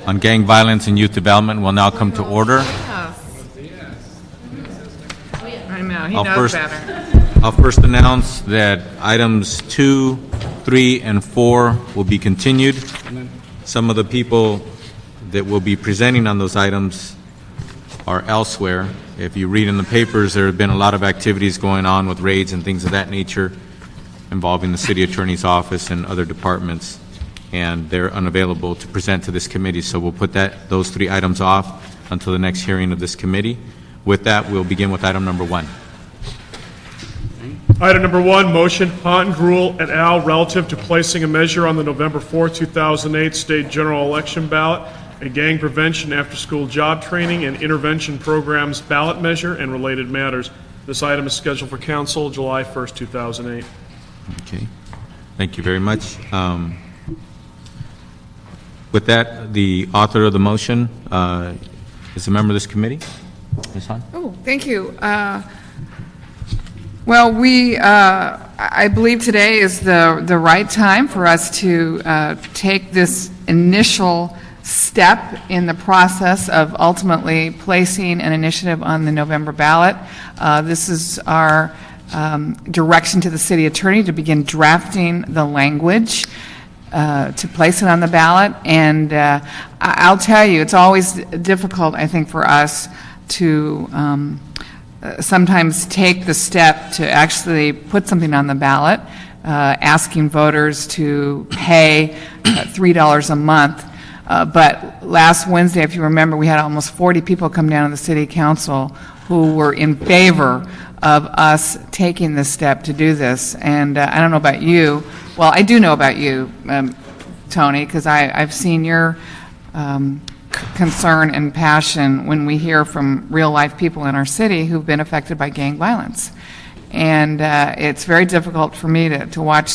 on gang violence and youth development will now come to order. I know, he I'll knows first- better. I'll first announce that items 2, 3, and 4 will be continued. Some of the people that will be presenting on those items are elsewhere. If you read in the papers, there have been a lot of activities going on with raids and things of that nature involving the city attorney's office and other departments, and they're unavailable to present to this committee. So we'll put those 3 items off until the next hearing of this committee. With that, we'll begin with item number 1. Item number 1, motion, Pont and Gruel et al. Relative to placing a measure on the November 4, 2008 state general election ballot, a gang prevention after-school job training and intervention programs ballot measure and related matters. This item is scheduled for council July 1st, 2008. Okay. Thank you very much. With that, the author of the motion is a member of this committee. Ms. Hahn? Oh, thank you. Well, I believe today is the right time for us to take this initial step in the process of ultimately placing an initiative on the November ballot. This is our direction to the city attorney to begin drafting the language to place it on the ballot. And I'll tell you, it's always difficult, I think, for us to sometimes take the step to actually put something on the ballot, asking voters to pay $3 a month. But last Wednesday, if you remember, we had almost 40 people come down to the city council who were in favor of us taking this step to do this. And I don't know about you. Well, I do know about you, Tony, because I've seen your concern and passion when we hear from real-life people in our city who've been affected by gang violence. And it's very difficult for me to watch,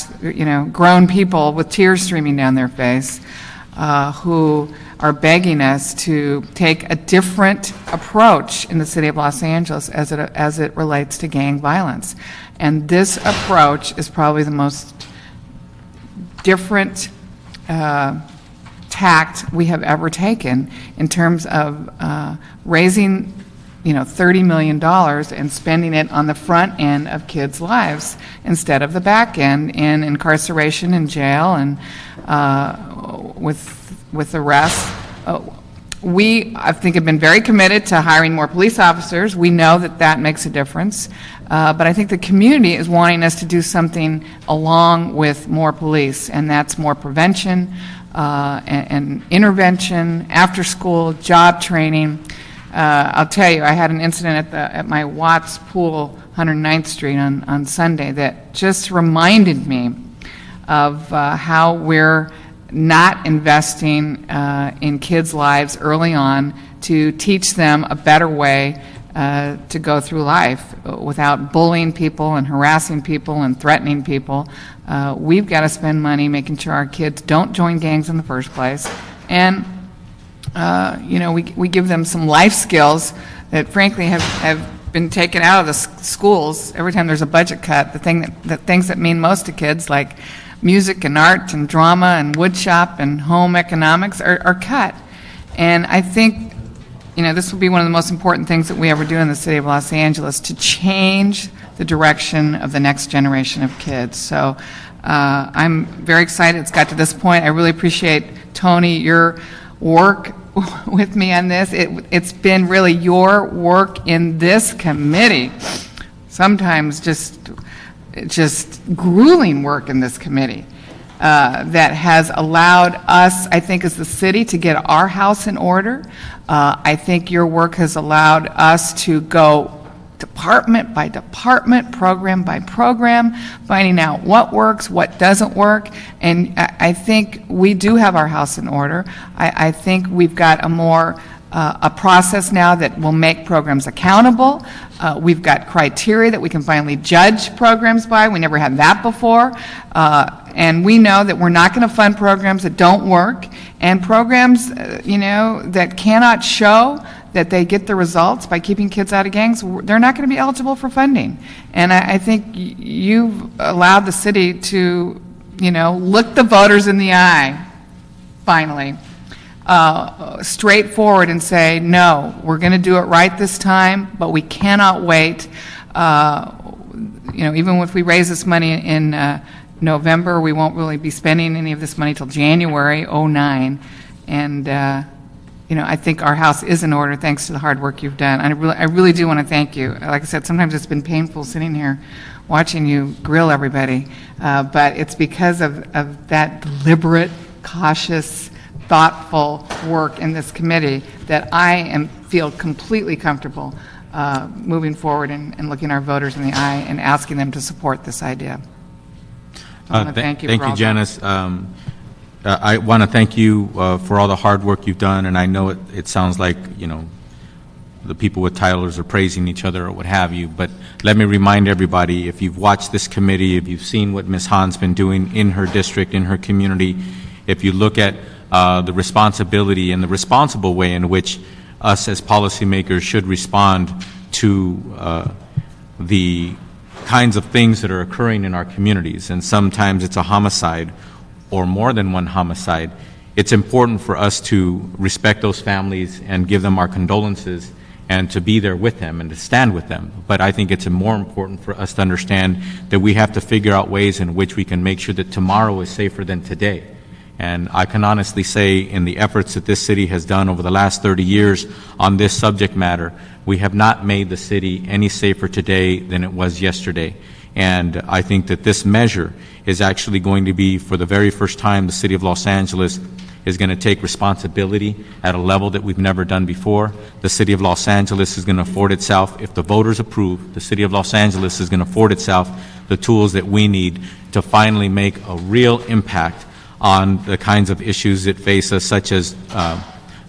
grown people with tears streaming down their face who are begging us to take a different approach in the city of Los Angeles as it relates to gang violence. And this approach is probably the most different tact we have ever taken in terms of raising $30 million and spending it on the front end of kids' lives instead of the back end in incarceration and jail and with arrests. We, I think, have been very committed to hiring more police officers. We know that makes a difference. But I think the community is wanting us to do something along with more police, and that's more prevention and intervention, after-school, job training. I'll tell you, I had an incident at my Watts Pool, 109th Street on Sunday that just reminded me of how we're not investing in kids' lives early on to teach them a better way to go through life without bullying people and harassing people and threatening people. We've got to spend money making sure our kids don't join gangs in the first place. And, we give them some life skills that, frankly, have been taken out of the schools every time there's a budget cut. The things that mean most to kids, like music and art and drama and woodshop and home economics, are cut. And I think this will be one of the most important things that we ever do in the city of Los Angeles to change the direction of the next generation of kids. So I'm very excited it's got to this point. I really appreciate, Tony, your work with me on this. It's been really your work in this committee, sometimes just grueling work in this committee, that has allowed us, I think, as the city to get our house in order. I think your work has allowed us to go department by department, program by program, finding out what works, what doesn't work. And I think we do have our house in order. I think we've got a process now that will make programs accountable. We've got criteria that we can finally judge programs by. We never had that before. And we know that we're not going to fund programs that don't work. And programs, that cannot show that they get the results by keeping kids out of gangs, they're not going to be eligible for funding. And I think you've allowed the city to, look the voters in the eye, finally. straightforward and say, no, we're going to do it right this time, but we cannot wait. Even if we raise this money in November, we won't really be spending any of this money till January '09. And, I think our house is in order thanks to the hard work you've done. I really do want to thank you. Like I said, sometimes it's been painful sitting here watching you grill everybody, but it's because of that deliberate, cautious, thoughtful work in this committee that I feel completely comfortable moving forward and looking our voters in the eye and asking them to support this idea. I want to thank you for all that. Janice. I want to thank you for all the hard work you've done, and I know it sounds like, the people with titles are praising each other or what have you, but let me remind everybody, if you've watched this committee, if you've seen what Ms. Hahn's been doing in her district, in her community, if you look at the responsibility and the responsible way in which us as policymakers should respond to the kinds of things that are occurring in our communities, and sometimes it's a homicide or more than one homicide, it's important for us to respect those families and give them our condolences and to be there with them and to stand with them. But I think it's more important for us to understand that we have to figure out ways in which we can make sure that tomorrow is safer than today. And I can honestly say, in the efforts that this city has done over the last 30 years on this subject matter, we have not made the city any safer today than it was yesterday. And I think that this measure is actually going to be, for the very first time, the City of Los Angeles is going to take responsibility at a level that we've never done before. The City of Los Angeles is going to afford itself, if the voters approve, the City of Los Angeles is going to afford itself the tools that we need to finally make a real impact on the kinds of issues that face us, such as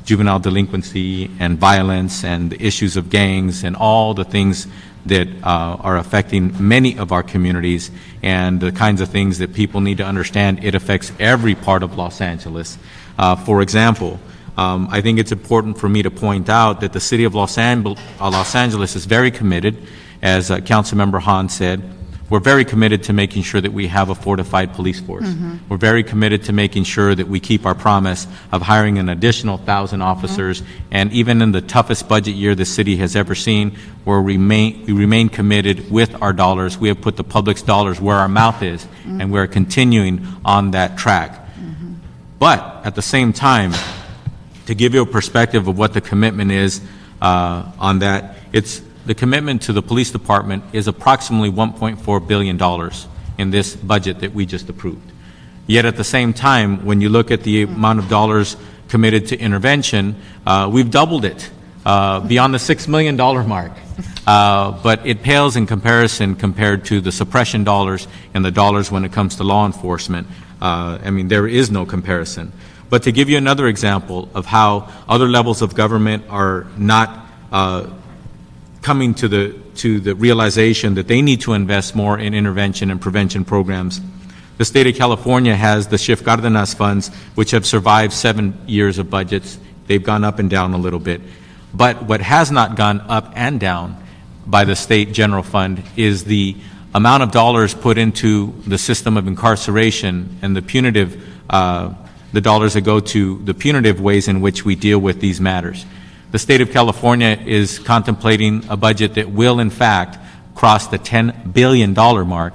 juvenile delinquency and violence and the issues of gangs and all the things that are affecting many of our communities, and the kinds of things that people need to understand. It affects every part of Los Angeles. For example, I think it's important for me to point out that the City of Los Angeles is very committed, as Councilmember Hahn said. We're very committed to making sure that we have a fortified police force. We're very committed to making sure that we keep our promise of hiring an additional 1,000 officers. And even in the toughest budget year the city has ever seen, we remain committed with our dollars. We have put the public's dollars where our mouth is, and we're continuing on that track. But at the same time, to give you a perspective of what the commitment is on that, the commitment to the police department is approximately $1.4 billion in this budget that we just approved. Yet at the same time, when you look at the amount of dollars committed to intervention, we've doubled it beyond the $6 million mark. But it pales in comparison compared to the suppression dollars and the dollars when it comes to law enforcement. There is no comparison. But to give you another example of how other levels of government are not coming to the realization that they need to invest more in intervention and prevention programs. The state of California has the Schiff Cardenas funds, which have survived 7 years of budgets. They've gone up and down a little bit. But what has not gone up and down by the state general fund is the amount of dollars put into the system of incarceration and the dollars that go to the punitive ways in which we deal with these matters. The state of California is contemplating a budget that will, in fact, cross the $10 billion mark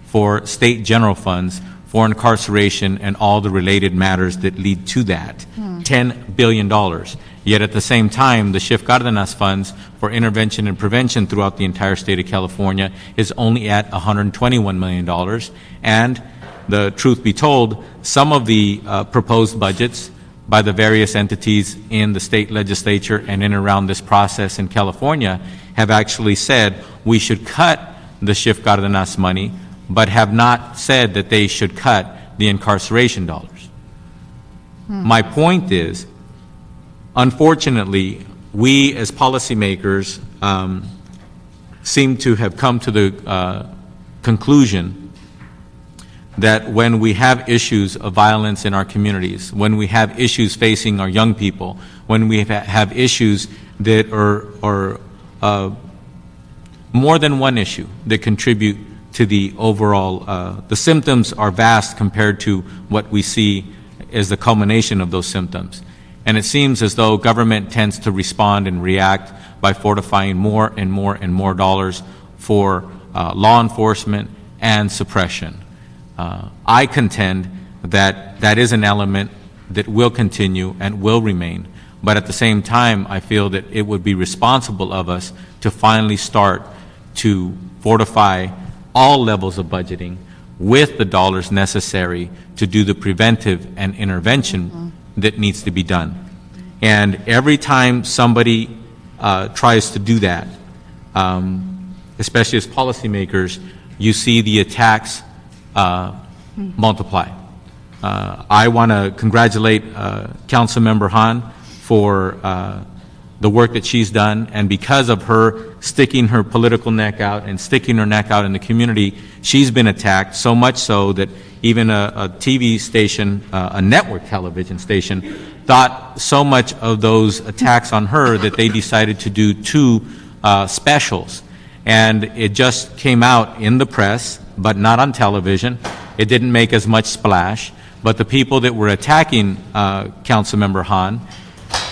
for state general funds for incarceration and all the related matters that lead to that. $10 billion. Yet at the same time, the Schiff Cardenas funds for intervention and prevention throughout the entire state of California is only at $121 million. And the truth be told, some of the proposed budgets by the various entities in the state legislature and in and around this process in California have actually said we should cut the Schiff Cardenas money, but have not said that they should cut the incarceration dollars. My point is, unfortunately, we as policymakers seem to have come to the conclusion that when we have issues of violence in our communities, when we have issues facing our young people, when we have issues that are more than one issue that contribute to the overall, the symptoms are vast compared to what we see as the culmination of those symptoms. And it seems as though government tends to respond and react by fortifying more and more and more dollars for law enforcement and suppression. I contend that that is an element that will continue and will remain. But at the same time, I feel that it would be responsible of us to finally start to fortify all levels of budgeting with the dollars necessary to do the preventive and intervention that needs to be done. And every time somebody tries to do that, especially as policymakers, you see the attacks multiply. I want to congratulate Councilmember Hahn for the work that she's done, and because of her sticking her political neck out and sticking her neck out in the community, she's been attacked, so much so that even a TV station, a network television station, thought so much of those attacks on her that they decided to do 2 specials. And it just came out in the press, but not on television. It didn't make as much splash, but the people that were attacking Councilmember Hahn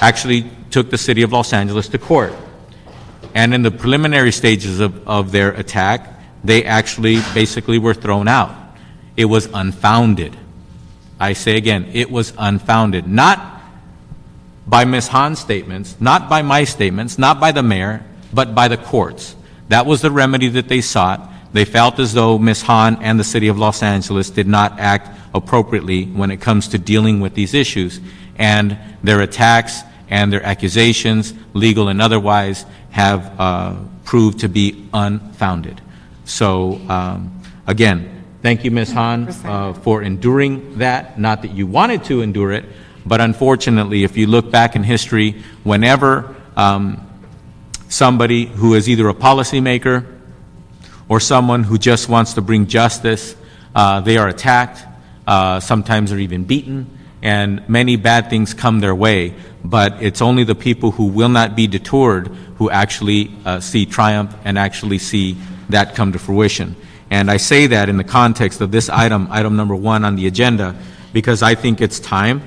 actually took the city of Los Angeles to court. And in the preliminary stages of their attack, they actually basically were thrown out. It was unfounded. I say again, it was unfounded. Not by Ms. Hahn's statements, not by my statements, not by the mayor, but by the courts. That was the remedy that they sought. They felt as though Ms. Hahn and the city of Los Angeles did not act appropriately when it comes to dealing with these issues. And their attacks and their accusations, legal and otherwise, have proved to be unfounded. So, again, thank you, Ms. Hahn, for enduring that. Not that you wanted to endure it, but unfortunately, if you look back in history, whenever somebody who is either a policymaker or someone who just wants to bring justice, they are attacked, sometimes they're even beaten, and many bad things come their way. But it's only the people who will not be deterred who actually see triumph and actually see that come to fruition. And I say that in the context of this item number 1 on the agenda, because I think it's time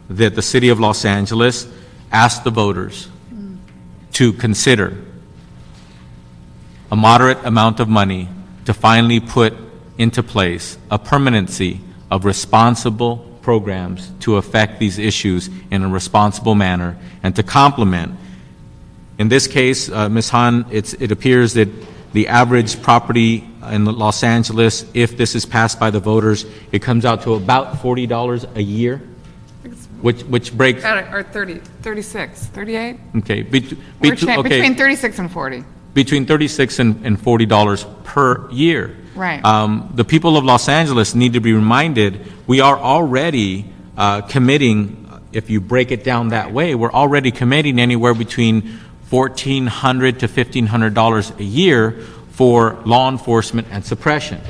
that the city of Los Angeles ask the voters to consider a moderate amount of money to finally put into place a permanency of responsible programs to affect these issues in a responsible manner and to complement. In this case, Ms. Hahn, it appears that the average property in Los Angeles, if this is passed by the voters, it comes out to about $40 a year, which breaks... Or 30, 36, 38? Okay. Between 36 and 40. Between $36 and $40 per year. Right. The people of Los Angeles need to be reminded we are already committing, if you break it down that way, we're already committing anywhere between $1,400 to $1,500 a year for law enforcement and suppression.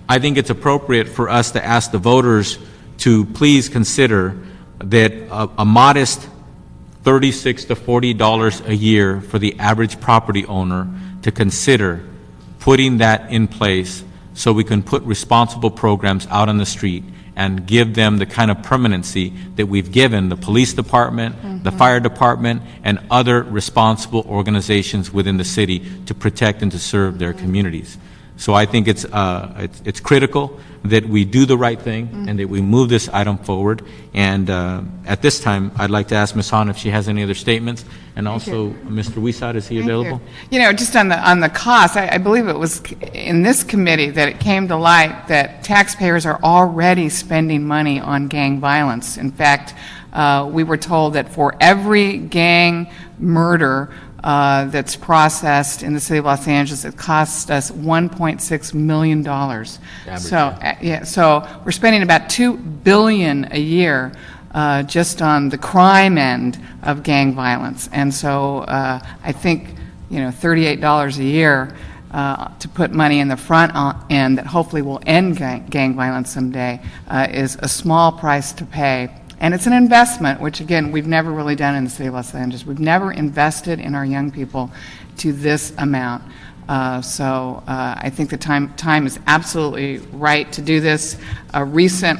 I think it's appropriate for us to ask the voters to please consider that a modest $36 to $40 a year for the average property owner to consider putting that in place so we can put responsible programs out on the street and give them the kind of permanency that we've given the police department, the fire department, and other responsible organizations within the city to protect and to serve their communities. So I think it's critical that we do the right thing and that we move this item forward. And at this time, I'd like to ask Ms. Hahn if she has any other statements. And also, Mr. Wisat, is he available? You know, just on the cost, I believe it was in this committee that it came to light that taxpayers are already spending money on gang violence. In fact, we were told that for every gang murder that's processed in the city of Los Angeles, it costs us $1.6 million. So we're spending about $2 billion a year just on the crime end of gang violence. And so I think, $38 a year to put money in the front end that hopefully will end gang violence someday is a small price to pay. And it's an investment, which, again, we've never really done in the city of Los Angeles. We've never invested in our young people to this amount. So I think the time is absolutely right to do this. A recent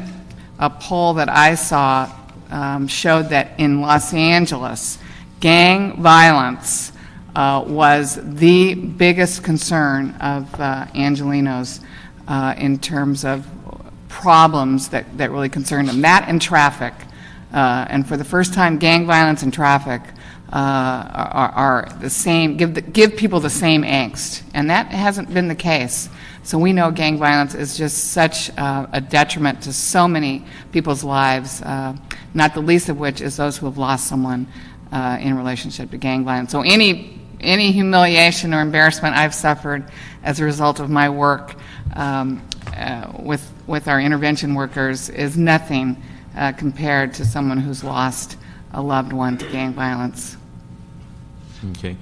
poll that I saw showed that in Los Angeles, gang violence was the biggest concern of Angelenos in terms of problems that really concerned them. That and traffic. And for the first time, gang violence and traffic are the same, give people the same angst. And that hasn't been the case. So we know gang violence is just such a detriment to so many people's lives, not the least of which is those who have lost someone in relationship to gang violence. So any humiliation or embarrassment I've suffered as a result of my work with our intervention workers is nothing compared to someone who's lost a loved one to gang violence. Okay.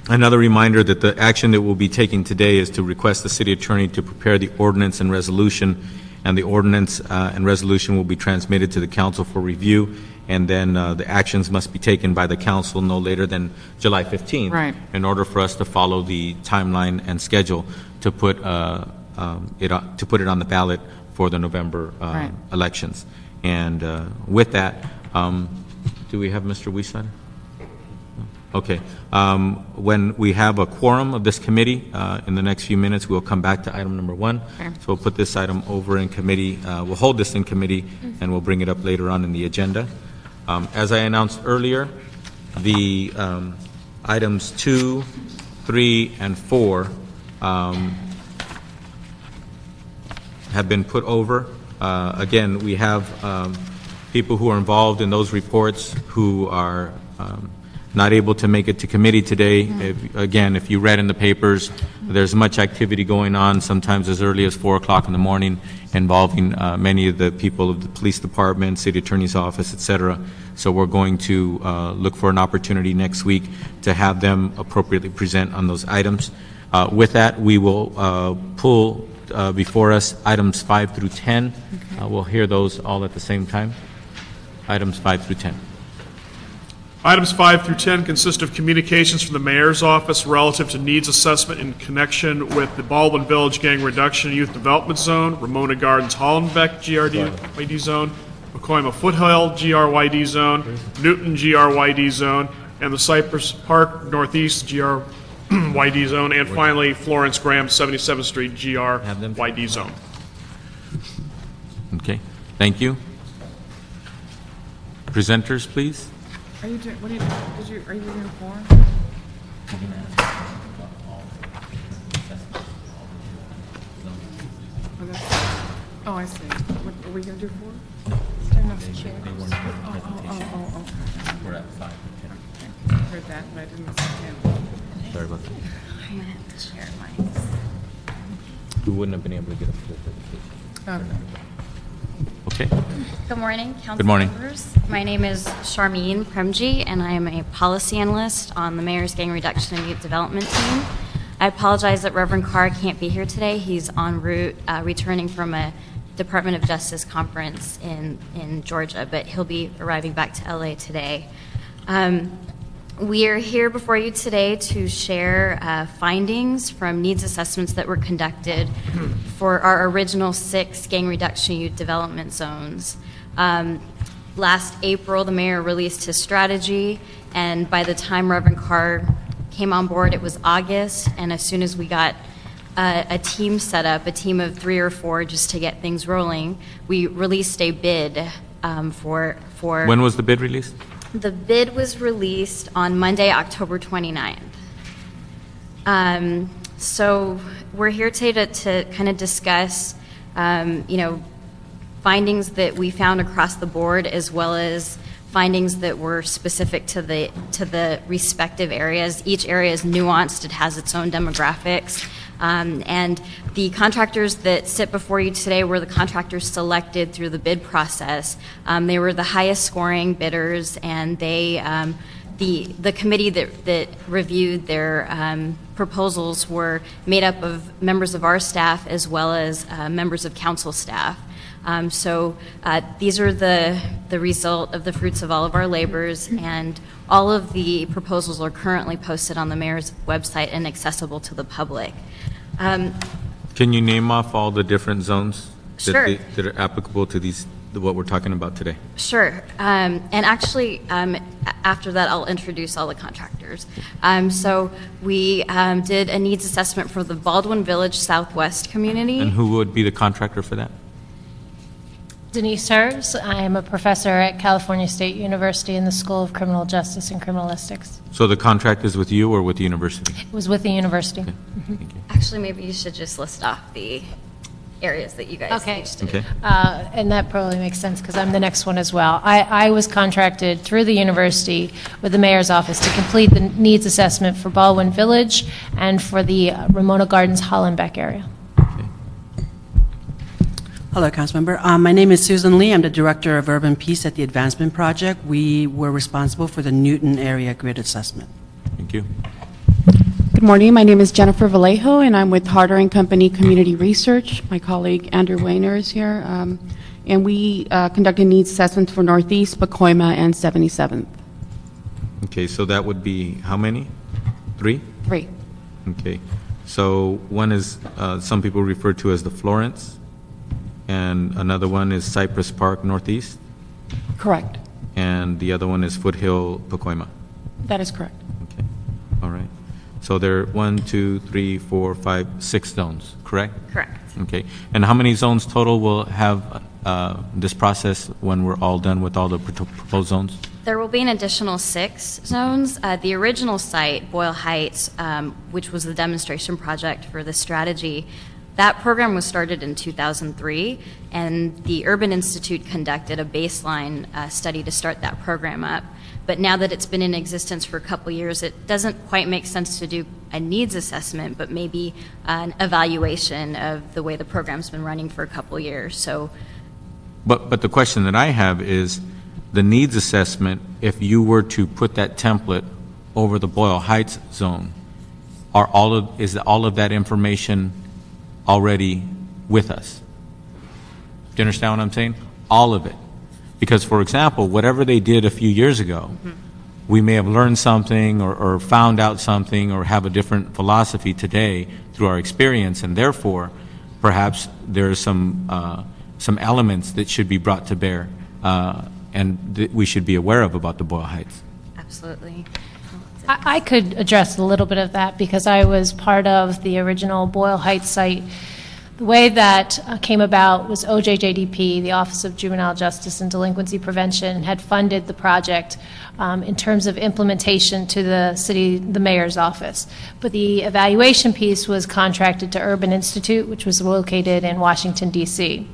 Another reminder that the action that we'll be taking today is to request the city attorney to prepare the ordinance and resolution, and the ordinance and resolution will be transmitted to the council for review, and then the actions must be taken by the council no later than July 15th. Right. In order for us to follow the timeline and schedule to put it on the ballot for the November Right. elections. And with that, do we have Mr. Weissider? Okay. When we have a quorum of this committee, in the next few minutes, we'll come back to item number 1. Okay. So we'll put this item over in committee. We'll hold this in committee, and we'll bring it up later on in the agenda. As I announced earlier, the items 2, 3, and 4 have been put over. Again, we have people who are involved in those reports who are not able to make it to committee today. If you read in the papers, there's much activity going on, sometimes as early as 4 o'clock in the morning, involving many of the people of the police department, city attorney's office, et cetera. So we're going to look for an opportunity next week to have them appropriately present on those items. With that, we will pull before us items 5 through 10. Okay. We'll hear those all at the same time. Items 5 through 10. Items 5 through 10 consist of communications from the mayor's office relative to needs assessment in connection with the Baldwin Village Gang Reduction and Youth Development Zone, Ramona Gardens Hollenbeck GRYD Zone, Pacoima Foothill GRYD Zone, Newton GRYD Zone, and the Cypress Park Northeast GRYD Zone, and finally Florence Graham 77th Street GRYD Zone. Okay, thank you. Presenters, please. Are you doing, what are you doing 4? Oh, I see. What, are we going to do 4? Oh. We're at 5 I heard that, but I didn't understand. Sorry about that. I'm gonna have to share mine. We wouldn't have been able to get a full presentation. Okay. Okay. Good morning, council Good morning. members. My name is Charmine Premji, and I am a policy analyst on the Mayor's Gang Reduction and Youth Development team. I apologize that Reverend Carr can't be here today. He's en route, returning from a Department of Justice conference in Georgia, but he'll be arriving back to LA today. We are here before you today to share findings from needs assessments that were conducted for our original 6 gang reduction youth development zones. Last April, the mayor released his strategy, and by the time Reverend Carr came on board, it was August, and as soon as we got a team set up, a team of 3 or 4 just to get things rolling, we released a bid for... When was the bid released? The bid was released on Monday, October 29th. So we're here today to kind of discuss, findings that we found across the board, as well as findings that were specific to the respective areas. Each area is nuanced; it has its own demographics. And the contractors that sit before you today were the contractors selected through the bid process. They were the highest scoring bidders, and they, the committee that reviewed their proposals were made up of members of our staff as well as members of council staff. So these are the result of the fruits of all of our labors, and all of the proposals are currently posted on the mayor's website and accessible to the public. Can you name off all the different zones Sure. that are applicable to these what we're talking about today? Sure. And actually, after that, I'll introduce all the contractors. So we did a needs assessment for the Baldwin Village Southwest community. And who would be the contractor for that? Denise Hers. I am a professor at California State University in the School of Criminal Justice and Criminalistics. So the contract is with you or with the university? It was with the university. Thank you. Actually, maybe you should just list off the areas that you guys Okay. each did. Okay. And that probably makes sense because I'm the next one as well. I was contracted through the university with the mayor's office to complete the needs assessment for Baldwin Village and for the Ramona Gardens Hollenbeck area. Hello, Councilmember. My name is Susan Lee. I'm the Director of Urban Peace at the Advancement Project. We were responsible for the Newton area grid assessment. Thank you. Good morning. My name is Jennifer Vallejo, and I'm with Harder & Company Community Research. My colleague Andrew Wayner is here. And we conducted needs assessments for Northeast, Pacoima, and 77th. Okay, so that would be how many? 3? 3. Okay. So one is, some people refer to as the Florence, and another one is Cypress Park Northeast, Correct. and the other one is Foothill Pacoima. That is correct. Okay, all right. So there are 1, 2, 3, 4, 5, 6 zones, correct? Correct. Okay. And how many zones total will have this process when we're all done with all the proposed zones? There will be an additional 6 zones. The original site, Boyle Heights, which was the demonstration project for this strategy, that program was started in 2003, and the Urban Institute conducted a baseline study to start that program up. But now that it's been in existence for a couple years, it doesn't quite make sense to do a needs assessment, but maybe an evaluation of the way the program's been running for a couple years. So, But the question that I have is, the needs assessment, if you were to put that template over the Boyle Heights zone, is all of that information already with us? Do you understand what I'm saying? All of it. Because, for example, whatever they did a few years ago, we may have learned something or found out something or have a different philosophy today through our experience, and therefore, perhaps there are some elements that should be brought to bear and that we should be aware of about the Boyle Heights. absolutely. I could address a little bit of that because I was part of the original Boyle Heights site. The way that came about was OJJDP, the Office of Juvenile Justice and Delinquency Prevention, had funded the project in terms of implementation to the mayor's office. But the evaluation piece was contracted to Urban Institute, which was located in Washington, D.C.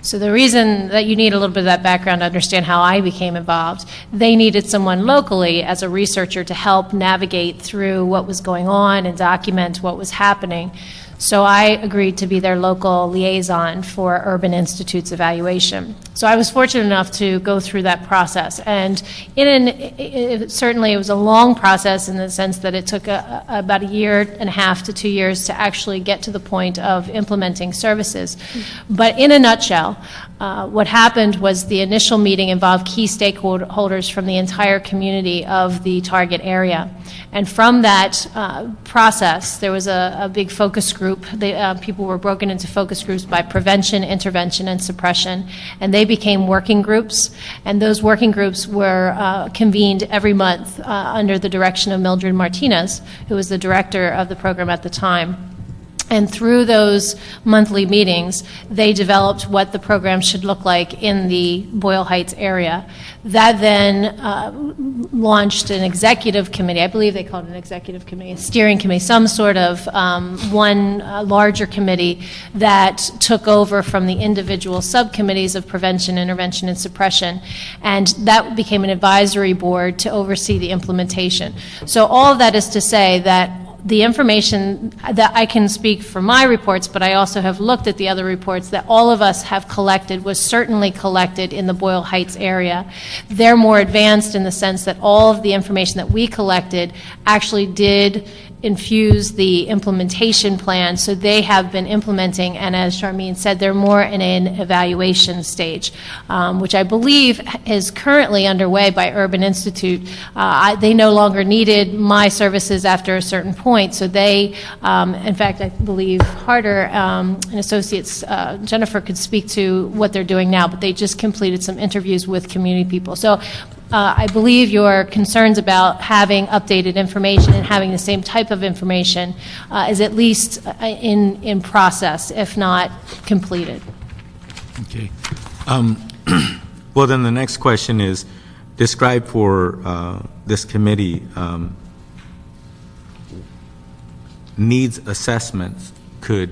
So the reason that you need a little bit of that background to understand how I became involved, they needed someone locally as a researcher to help navigate through what was going on and document what was happening. So I agreed to be their local liaison for Urban Institute's evaluation. So I was fortunate enough to go through that process. And certainly it was a long process in the sense that it took about 1.5 to 2 years to actually get to the point of implementing services. But in a nutshell, what happened was the initial meeting involved key stakeholders from the entire community of the target area. And from that process, there was a big focus group. People were broken into focus groups by prevention, intervention, and suppression. And they became working groups. And those working groups were convened every month under the direction of Mildred Martinez, who was the director of the program at the time. And through those monthly meetings, they developed what the program should look like in the Boyle Heights area. That then launched an executive committee. I believe they called it an executive committee, a steering committee, some sort of one larger committee that took over from the individual subcommittees of prevention, intervention, and suppression. And that became an advisory board to oversee the implementation. So all of that is to say that the information that I can speak for my reports, but I also have looked at the other reports that all of us have collected was certainly collected in the Boyle Heights area. They're more advanced in the sense that all of the information that we collected actually did infuse the implementation plan, so they have been implementing, and as Charmaine said, they're more in an evaluation stage, which I believe is currently underway by Urban Institute. They no longer needed my services after a certain point. point. So they, in fact, I believe Harder and Associates, Jennifer could speak to what they're doing now, but they just completed some interviews with community people. So I believe your concerns about having updated information and having the same type of information is at least in process, if not completed. Okay. Well, then the next question is, describe for this committee needs assessments could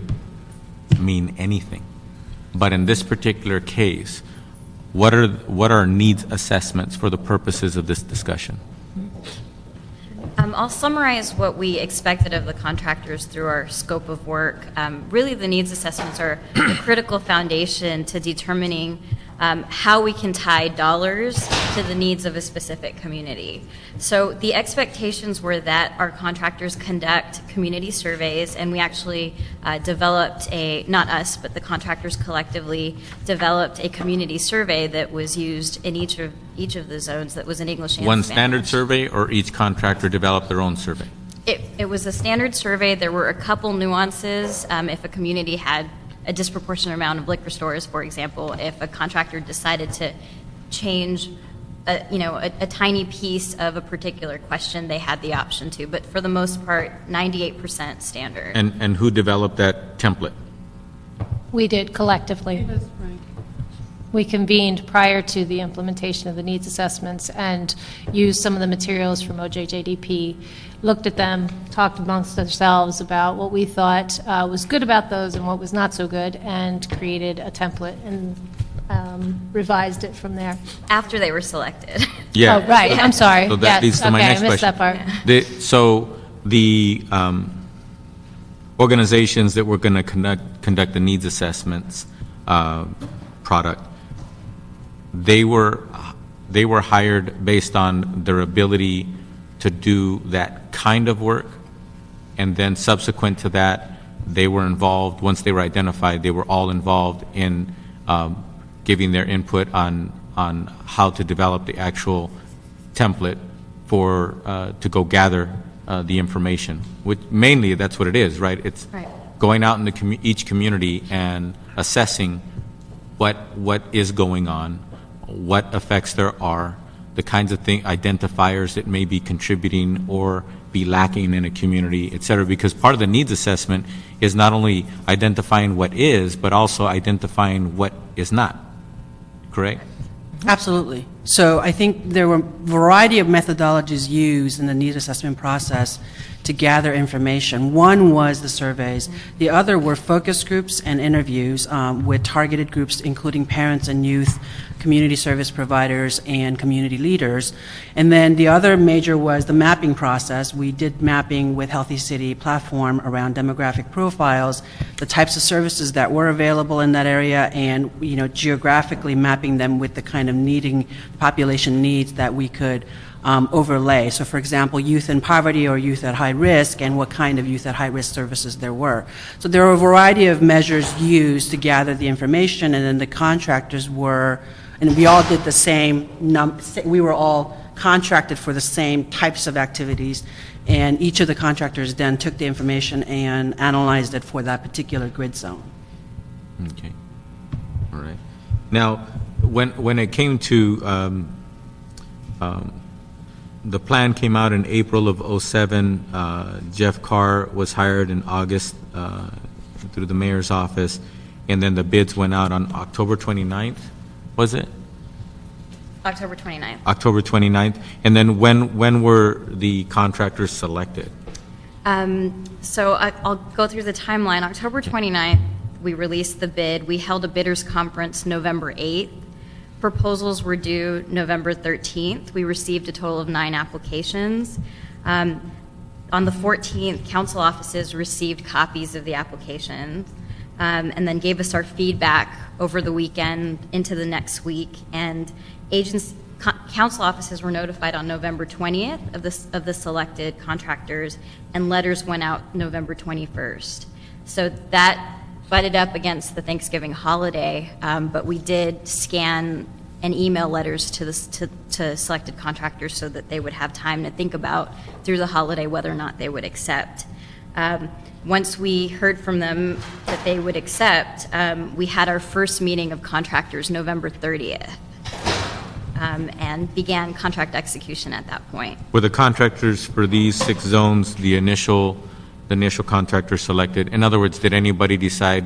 mean anything. But in this particular case, what are needs assessments for the purposes of this discussion? I'll summarize what we expected of the contractors through our scope of work. Really, the needs assessments are the critical foundation to determining how we can tie dollars to the needs of a specific community. So the expectations were that our contractors conduct community surveys, and we actually developed not us, but the contractors collectively developed a community survey that was used in each of the zones that was in English and One Spanish. standard survey, or each contractor developed their own survey? It was a standard survey. There were a couple nuances. If a community had a disproportionate amount of liquor stores, for example, if a contractor decided to change a tiny piece of a particular question, they had the option to. But for the most part, 98% standard. And who developed that template? We did collectively. We convened prior to the implementation of the needs assessments and used some of the materials from OJJDP, looked at them, talked amongst ourselves about what we thought was good about those and what was not so good, and created a template and revised it from there. After they were selected. Yeah. Oh, right, I'm sorry. So that Yes, leads to my okay, next I missed question. that part. So the organizations that were going to conduct the needs assessments product, they were hired based on their ability to do that kind of work, and then subsequent to that, they were involved. Once they were identified, they were all involved in giving their input on how to develop the actual template for to go gather the information. Which mainly that's what it is, right? It's Right. going out in each community and assessing what is going on, what effects there are, the kinds of identifiers that may be contributing or be lacking in a community, et cetera, because part of the needs assessment is not only identifying what is, but also identifying what is not, correct? Absolutely. So I think there were a variety of methodologies used in the need assessment process to gather information. One was the surveys. The other were focus groups and interviews with targeted groups, including parents and youth, community service providers, and community leaders. And then the other major was the mapping process. We did mapping with Healthy City platform around demographic profiles, the types of services that were available in that area, and geographically mapping them with the kind of population needs that we could overlay. So, for example, youth in poverty or youth at high risk, and what kind of youth at high risk services there were. So there were a variety of measures used to gather the information, and then the contractors were, and we all did the same, we were all contracted for the same types of activities, and each of the contractors then took the information and analyzed it for that particular grid zone. Okay. All right. Now, when it came to the plan came out in April of '07. Jeff Carr was hired in August through the mayor's office, and then the bids went out on October 29th, was it? October 29th. October 29th. And then when were the contractors selected? So I'll go through the timeline. October 29th, we released the bid. We held a bidders conference November 8th. Proposals were due November 13th. We received a total of 9 applications. On the 14th, council offices received copies of the applications and then gave us our feedback over the weekend into the next week. And council offices were notified on November 20th of the selected contractors, and letters went out November 21st. So that butted up against the Thanksgiving holiday, but we did scan and email letters to selected contractors so that they would have time to think about through the holiday whether or not they would accept. Once we heard from them that they would accept, we had our first meeting of contractors November 30th. And began contract execution at that point. Were the contractors for these 6 zones the initial contractor selected? In other words, did anybody decide,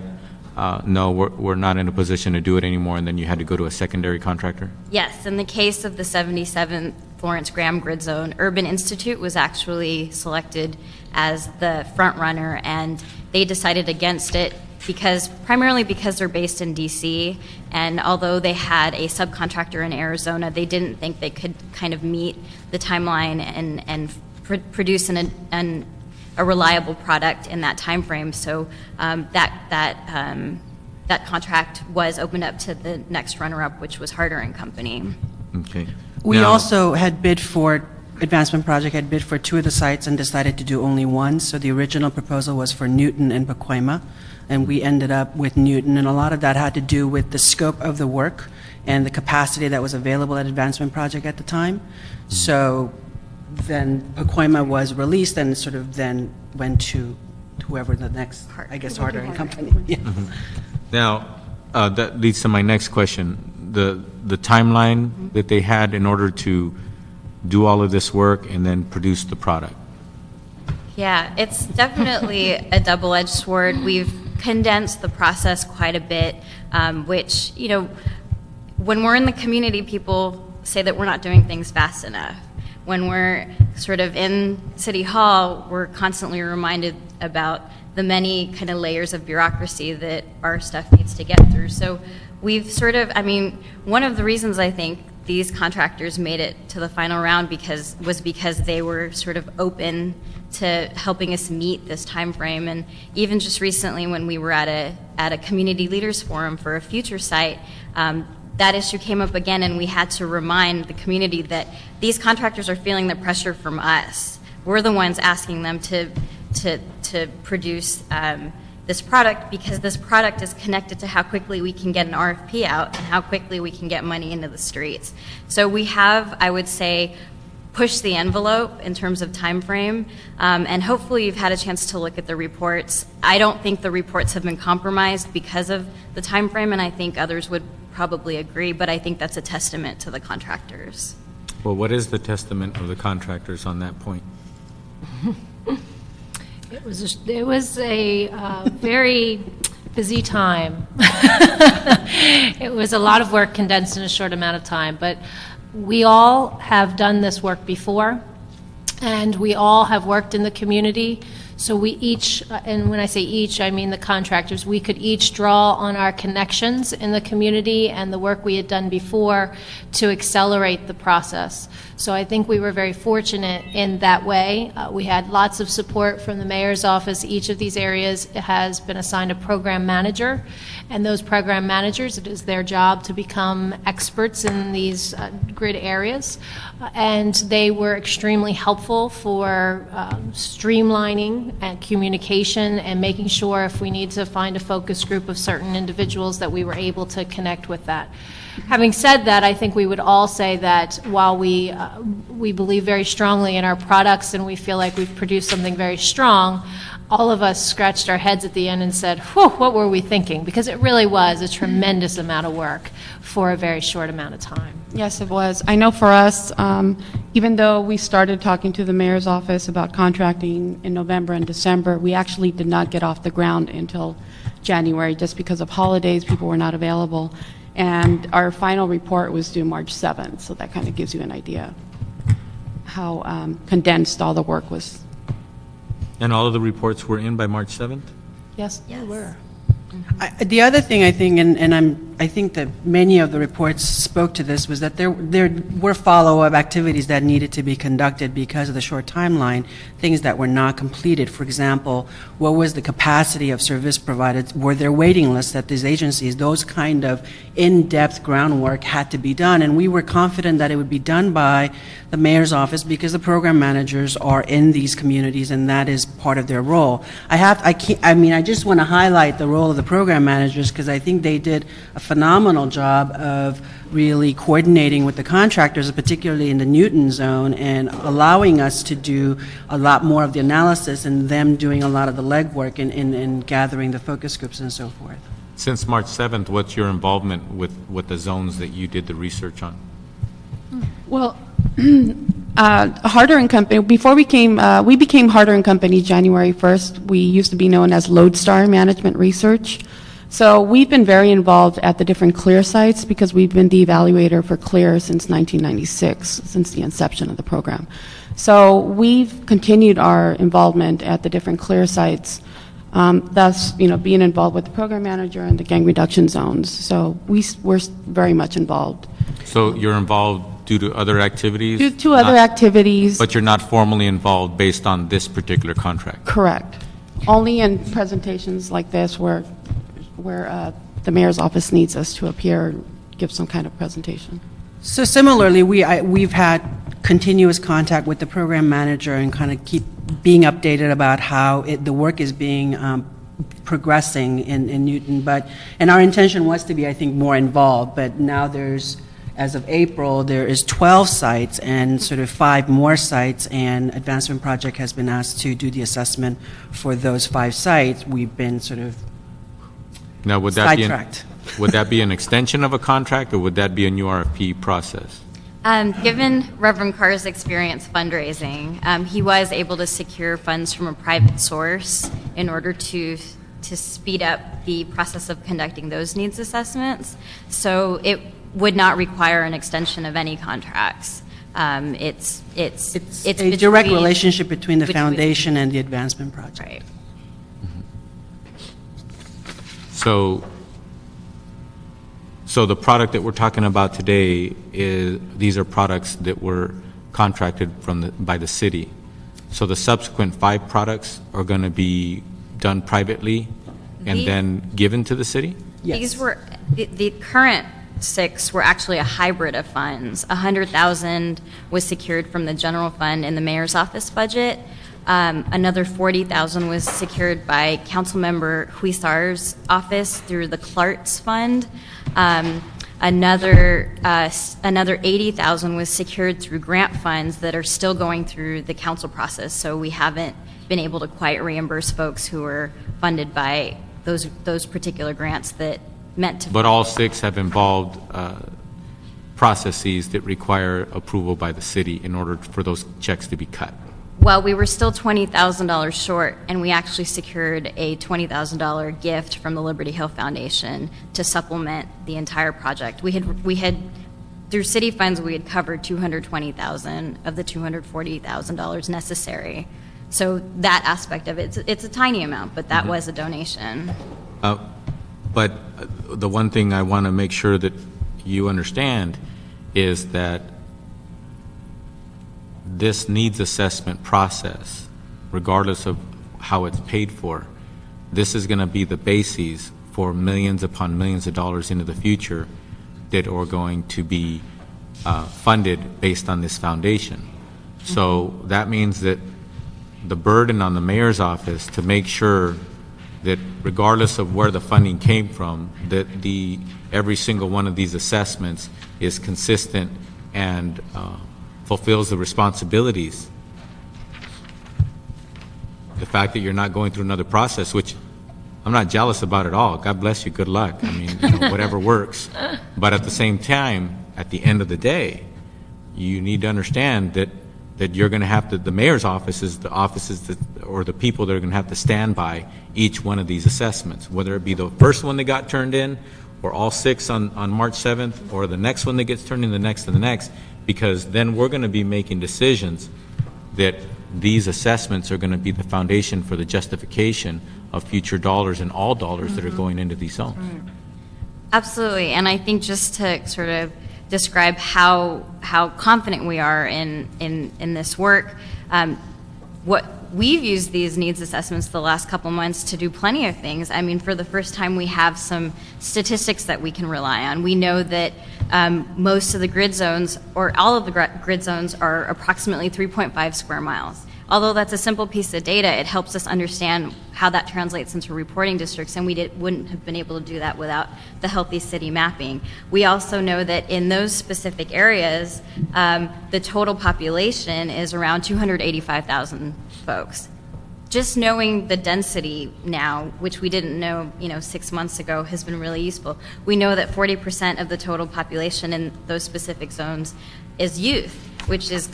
no, we're not in a position to do it anymore, and then you had to go to a secondary contractor? Yes, in the case of the 77th Florence Graham Grid Zone, Urban Institute was actually selected as the front runner, and they decided against it primarily because they're based in DC, and although they had a subcontractor in Arizona, they didn't think they could kind of meet the timeline and produce a reliable product in that time frame. So that contract was opened up to the next runner-up, which was Harder and Company. Okay. We Now- also had bid for, Advancement Project had bid for 2 of the sites and decided to do only 1. So the original proposal was for Newton and Pacoima, and we ended up with Newton. And a lot of that had to do with the scope of the work and the capacity that was available at Advancement Project at the time. So then Pacoima was released and sort of then went to whoever the next, I guess, Harder and Company. Yeah. Now, that leads to my next question. The timeline that they had in order to do all of this work and then produce the product. Yeah, it's definitely a double-edged sword. We've condensed the process quite a bit, which, when we're in the community, people say that we're not doing things fast enough. When we're sort of in City Hall, we're constantly reminded about the many kind of layers of bureaucracy that our stuff needs to get through. So we've sort of, one of the reasons I think these contractors made it to the final round was because they were sort of open to helping us meet this time frame. And even just recently when we were at a community leaders forum for a future site, that issue came up again, and we had to remind the community that these contractors are feeling the pressure from us. We're the ones asking them to produce this product, because this product is connected to how quickly we can get an RFP out and how quickly we can get money into the streets. So we have, I would say, pushed the envelope in terms of time frame, and hopefully you've had a chance to look at the reports. I don't think the reports have been compromised because of the time frame, and I think others would probably agree, but I think that's a testament to the contractors. Well, what is the testament of the contractors on that point? It was a very busy time. It was a lot of work condensed in a short amount of time, but we all have done this work before, and we all have worked in the community. So we each, and when I say each, I mean the contractors, we could each draw on our connections in the community and the work we had done before to accelerate the process. So I think we were very fortunate in that way. We had lots of support from the mayor's office. Each of these areas has been assigned a program manager, and those program managers, it is their job to become experts in these grid areas. And they were extremely helpful for streamlining and communication and making sure if we need to find a focus group of certain individuals that we were able to connect with that. Having said that, I think we would all say that while we believe very strongly in our products and we feel like we've produced something very strong, all of us scratched our heads at the end and said, whew, what were we thinking? Because it really was a tremendous amount of work for a very short amount of time. Yes, it was. I know for us, even though we started talking to the mayor's office about contracting in November and December, we actually did not get off the ground until January, just because of holidays, people were not available. And our final report was due March 7th, so that kind of gives you an idea how condensed all the work was. And all of the reports were in by March 7th? Yes, they were. The other thing I think, I think that many of the reports spoke to this, was that there were follow-up activities that needed to be conducted because of the short timeline, things that were not completed. For example, what was the capacity of service provided? Were there waiting lists at these agencies? Those kind of in-depth groundwork had to be done, and we were confident that it would be done by the mayor's office because the program managers are in these communities, and that is part of their role. I just want to highlight the role of the program managers because I think they did a phenomenal job of really coordinating with the contractors, particularly in the Newton zone, and allowing us to do a lot more of the analysis and them doing a lot of the legwork in gathering the focus groups and so forth. Since March 7th, what's your involvement with the zones that you did the research on? Well, Harder and Company, before we became Harder and Company January 1st. We used to be known as Lodestar Management Research. So we've been very involved at the different CLEAR sites because we've been the evaluator for CLEAR since 1996, since the inception of the program. So we've continued our involvement at the different CLEAR sites, thus, being involved with the program manager and the gang reduction zones. So we're very much involved. So you're involved due to other activities? Due to other activities. But you're not formally involved based on this particular contract? Correct. Only in presentations like this where the mayor's office needs us to appear and give some kind of presentation. So similarly, we've had continuous contact with the program manager and kind of keep being updated about how the work is being progressing in Newton. And our intention was to be, I think, more involved. But now as of April, there is 12 sites and sort of 5 more sites, and Advancement Project has been asked to do the assessment for those 5 sites. We've been sort of Now, would that be an extension of a contract, or would that be a new RFP process? Given Reverend Carr's experience fundraising, he was able to secure funds from a private source in order to speed up the process of conducting those needs assessments. So it would not require an extension of any contracts. It's a direct relationship between the foundation and the Advancement Project. Right. So the product that we're talking about today these are products that were contracted by the city. So the subsequent 5 products are going to be done privately and then given to the city? Yes. These were the current 6 were actually a hybrid of funds. $100,000 was secured from the general fund in the mayor's office budget. Another $40,000 was secured by Councilmember Huizar's office through the Clart's Fund. Another $80,000 was secured through grant funds that are still going through the council process. So we haven't been able to quite reimburse folks who were funded by those particular grants that meant to. But all 6 have involved processes that require approval by the city in order for those checks to be cut. Well, we were still $20,000 short, and we actually secured a $20,000 gift from the Liberty Hill Foundation to supplement the entire project. We had through city funds, we had covered $220,000 of the $240,000 necessary. So that aspect of it, it's a tiny amount, but that was a donation. But the one thing I want to make sure that you understand is that this needs assessment process, regardless of how it's paid for, this is going to be the basis for millions upon millions of dollars into the future that are going to be funded based on this foundation. So that means that the burden on the mayor's office to make sure that regardless of where the funding came from, that every single one of these assessments is consistent and fulfills the responsibilities. The fact that you're not going through another process, which I'm not jealous about at all. God bless you. Good luck. I mean, whatever works. But at the same time, at the end of the day, you need to understand that you're going to have to, the mayor's office is the offices that, or the people that are going to have to stand by each one of these assessments, whether it be the first one that got turned in, or all 6 on March 7th, or the next one that gets turned in, the next and the next, because then we're going to be making decisions that these assessments are going to be the foundation for the justification of future dollars and all dollars that are going into these zones. Absolutely, and I think just to sort of describe how confident we are in this work, what we've used these needs assessments the last couple months to do plenty of things. I mean, for the first time, we have some statistics that we can rely on. We know that Most of the grid zones, or all of the grid zones, are approximately 3.5 square miles. Although that's a simple piece of data, it helps us understand how that translates into reporting districts, and we wouldn't have been able to do that without the Healthy City mapping. We also know that in those specific areas, the total population is around 285,000 folks. Just knowing the density now, which we didn't know, 6 months ago, has been really useful. We know that 40% of the total population in those specific zones is youth, which is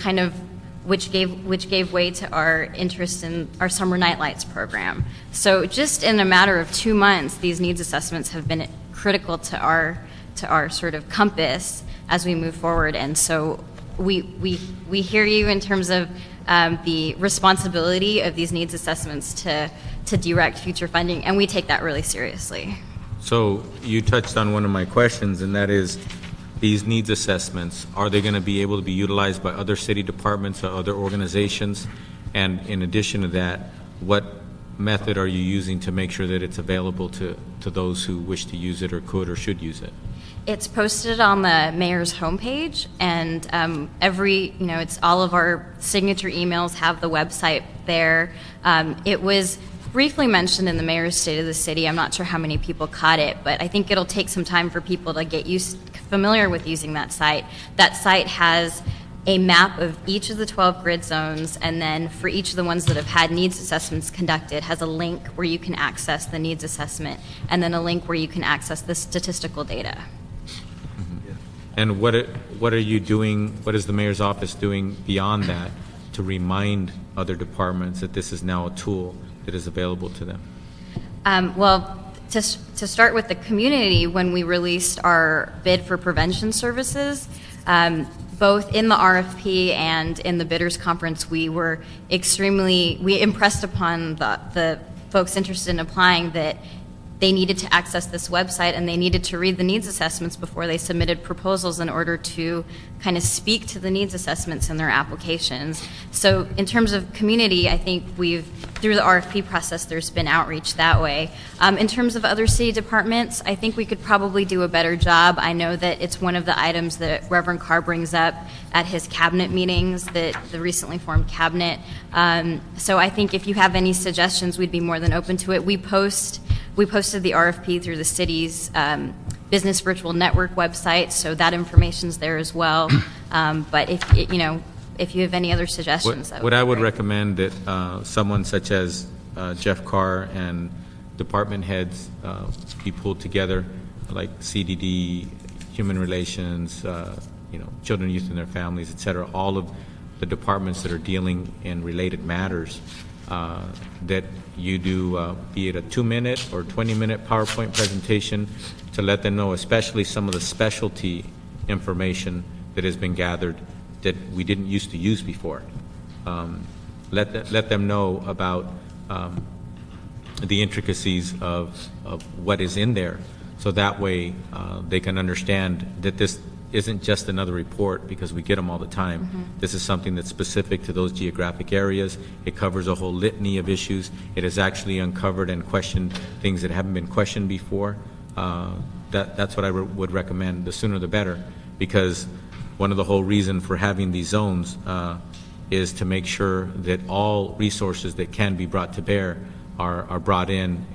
which gave way to our interest in our Summer Nightlights program. So just in a matter of 2 months, these needs assessments have been critical to our sort of compass as we move forward. And so we hear you in terms of the responsibility of these needs assessments to direct future funding, and we take that really seriously. So you touched on one of my questions, and that is, these needs assessments, are they going to be able to be utilized by other city departments or other organizations? And in addition to that, what method are you using to make sure that it's available to those who wish to use it or could or should use it? It's posted on the mayor's homepage, and it's all of our signature emails have the website there. It was briefly mentioned in the mayor's State of the City. I'm not sure how many people caught it, but I think it'll take some time for people to get familiar with using that site. That site has a map of each of the 12 grid zones, and then for each of the ones that have had needs assessments conducted, has a link where you can access the needs assessment, and then a link where you can access the statistical data. And what are you doing, what is the mayor's office doing beyond that to remind other departments that this is now a tool that is available to them? Well, to start with the community, when we released our bid for prevention services, both in the RFP and in the bidders conference, we impressed upon the folks interested in applying that they needed to access this website and they needed to read the needs assessments before they submitted proposals in order to kind of speak to the needs assessments in their applications. So in terms of community, I think through the RFP process, there's been outreach that way. In terms of other city departments, I think we could probably do a better job. I know that it's one of the items that Reverend Carr brings up at his cabinet meetings, the recently formed cabinet. So I think if you have any suggestions, we'd be more than open to it. We posted the RFP through the city's Business Virtual Network website, so that information's there as well. But if you have any other suggestions, What I would recommend that someone such as Jeff Carr and department heads be pulled together, like CDD, Human Relations, Children, Youth, and their families, et cetera, all of the departments that are dealing in related matters, that you do, be it a 2-minute or 20-minute PowerPoint presentation to let them know, especially some of the specialty information that has been gathered that we didn't used to use before. Let them know about the intricacies of what is in there, so that way they can understand that this isn't just another report, because we get them all the time. Mm-hmm. This is something that's specific to those geographic areas. It covers a whole litany of issues. It has actually uncovered and questioned things that haven't been questioned before. That's what I would recommend. The sooner the better, because one of the whole reason for having these zones is to make sure that all resources that can be brought to bear are brought in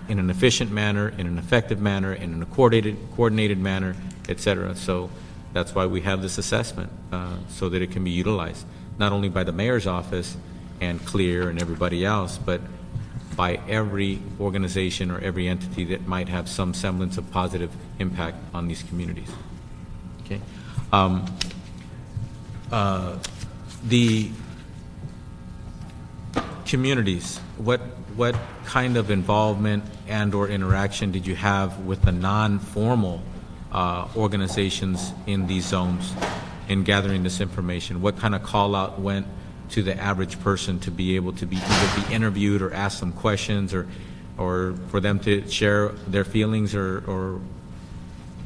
an efficient manner, in an effective manner, in a coordinated manner, et cetera. So that's why we have this assessment, so that it can be utilized, not only by the mayor's office and CLEAR and everybody else, but by every organization or every entity that might have some semblance of positive impact on these communities. Okay. The communities, what kind of involvement and or interaction did you have with the non-formal organizations in these zones in gathering this information? What kind of call out went to the average person to be able to be either be interviewed or ask some questions, or for them to share their feelings or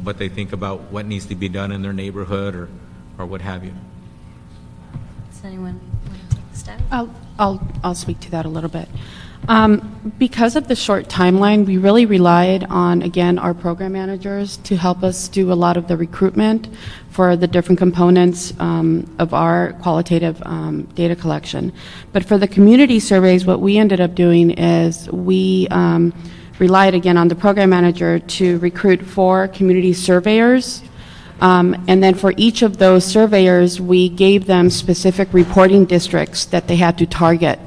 what they think about what needs to be done in their neighborhood or what have you? Does anyone want to take the step? I'll speak to that a little bit. Because of the short timeline, we really relied on, again, our program managers to help us do a lot of the recruitment for the different components of our qualitative data collection. But for the community surveys, what we ended up doing is we relied, again, on the program manager to recruit 4 community surveyors. And then for each of those surveyors, we gave them specific reporting districts that they had to target.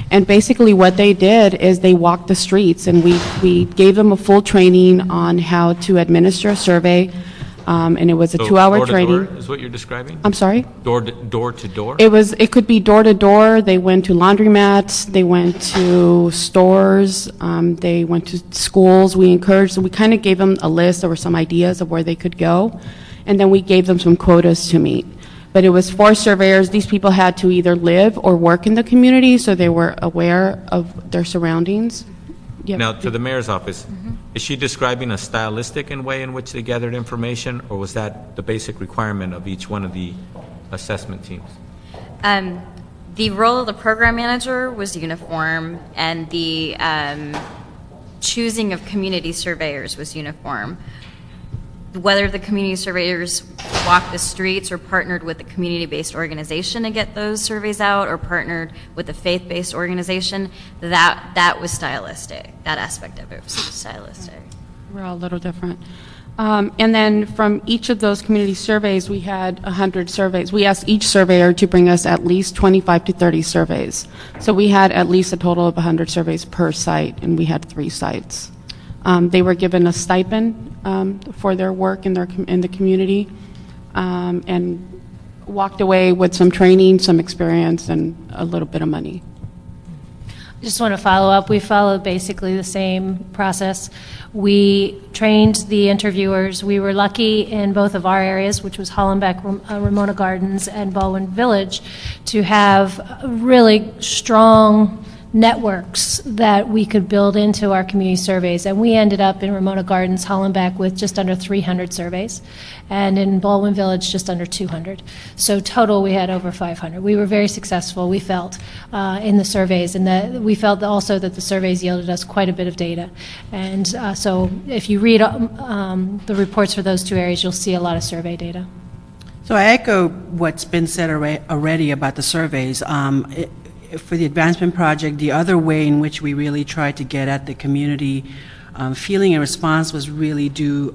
And basically what they did is they walked the streets, and we gave them a full training on how to administer a survey, and it was a 2-hour training. Door is what you're describing? I'm sorry? Door to door? It could be door to door. They went to laundromats, they went to stores, they went to schools. We kind of gave them a list or some ideas of where they could go, and then we gave them some quotas to meet. But it was 4 surveyors. These people had to either live or work in the community, so they were aware of their surroundings. Yep. Now, to the mayor's office, is she describing a stylistic way in which they gathered information, or was that the basic requirement of each one of the assessment teams? The role of the program manager was uniform, and the choosing of community surveyors was uniform. Whether the community surveyors walked the streets or partnered with a community-based organization to get those surveys out, or partnered with a faith-based organization, that was stylistic. That aspect of it was stylistic. We're all a little different. And then from each of those community surveys, we had 100 surveys. We asked each surveyor to bring us at least 25 to 30 surveys. So we had at least a total of 100 surveys per site, and we had 3 sites. They were given a stipend for their work in the community, and walked away with some training, some experience, and a little bit of money. I just want to follow up. We followed basically the same process. We trained the interviewers. We were lucky in both of our areas, which was Hollenbeck, Ramona Gardens, and Baldwin Village, to have really strong networks that we could build into our community surveys. And we ended up in Ramona Gardens, Hollenbeck, with just under 300 surveys, and in Baldwin Village, just under 200. So total, we had over 500. We were very successful, we felt, in the surveys, and that we felt also that the surveys yielded us quite a bit of data. And so if you read the reports for those 2 areas, you'll see a lot of survey data. So I echo what's been said already about the surveys. For the advancement project, the other way in which we really tried to get at the community feeling and response was really do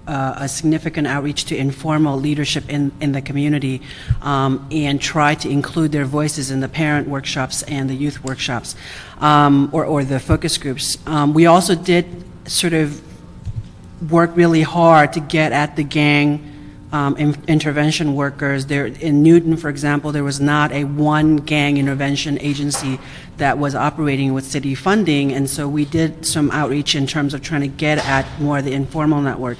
a significant outreach to informal leadership in the community, and try to include their voices in the parent workshops and the youth workshops, or the focus groups. We also did sort of work really hard to get at the gang intervention workers. There in Newton, for example, there was not a one gang intervention agency that was operating with city funding, and so we did some outreach in terms of trying to get at more of the informal network.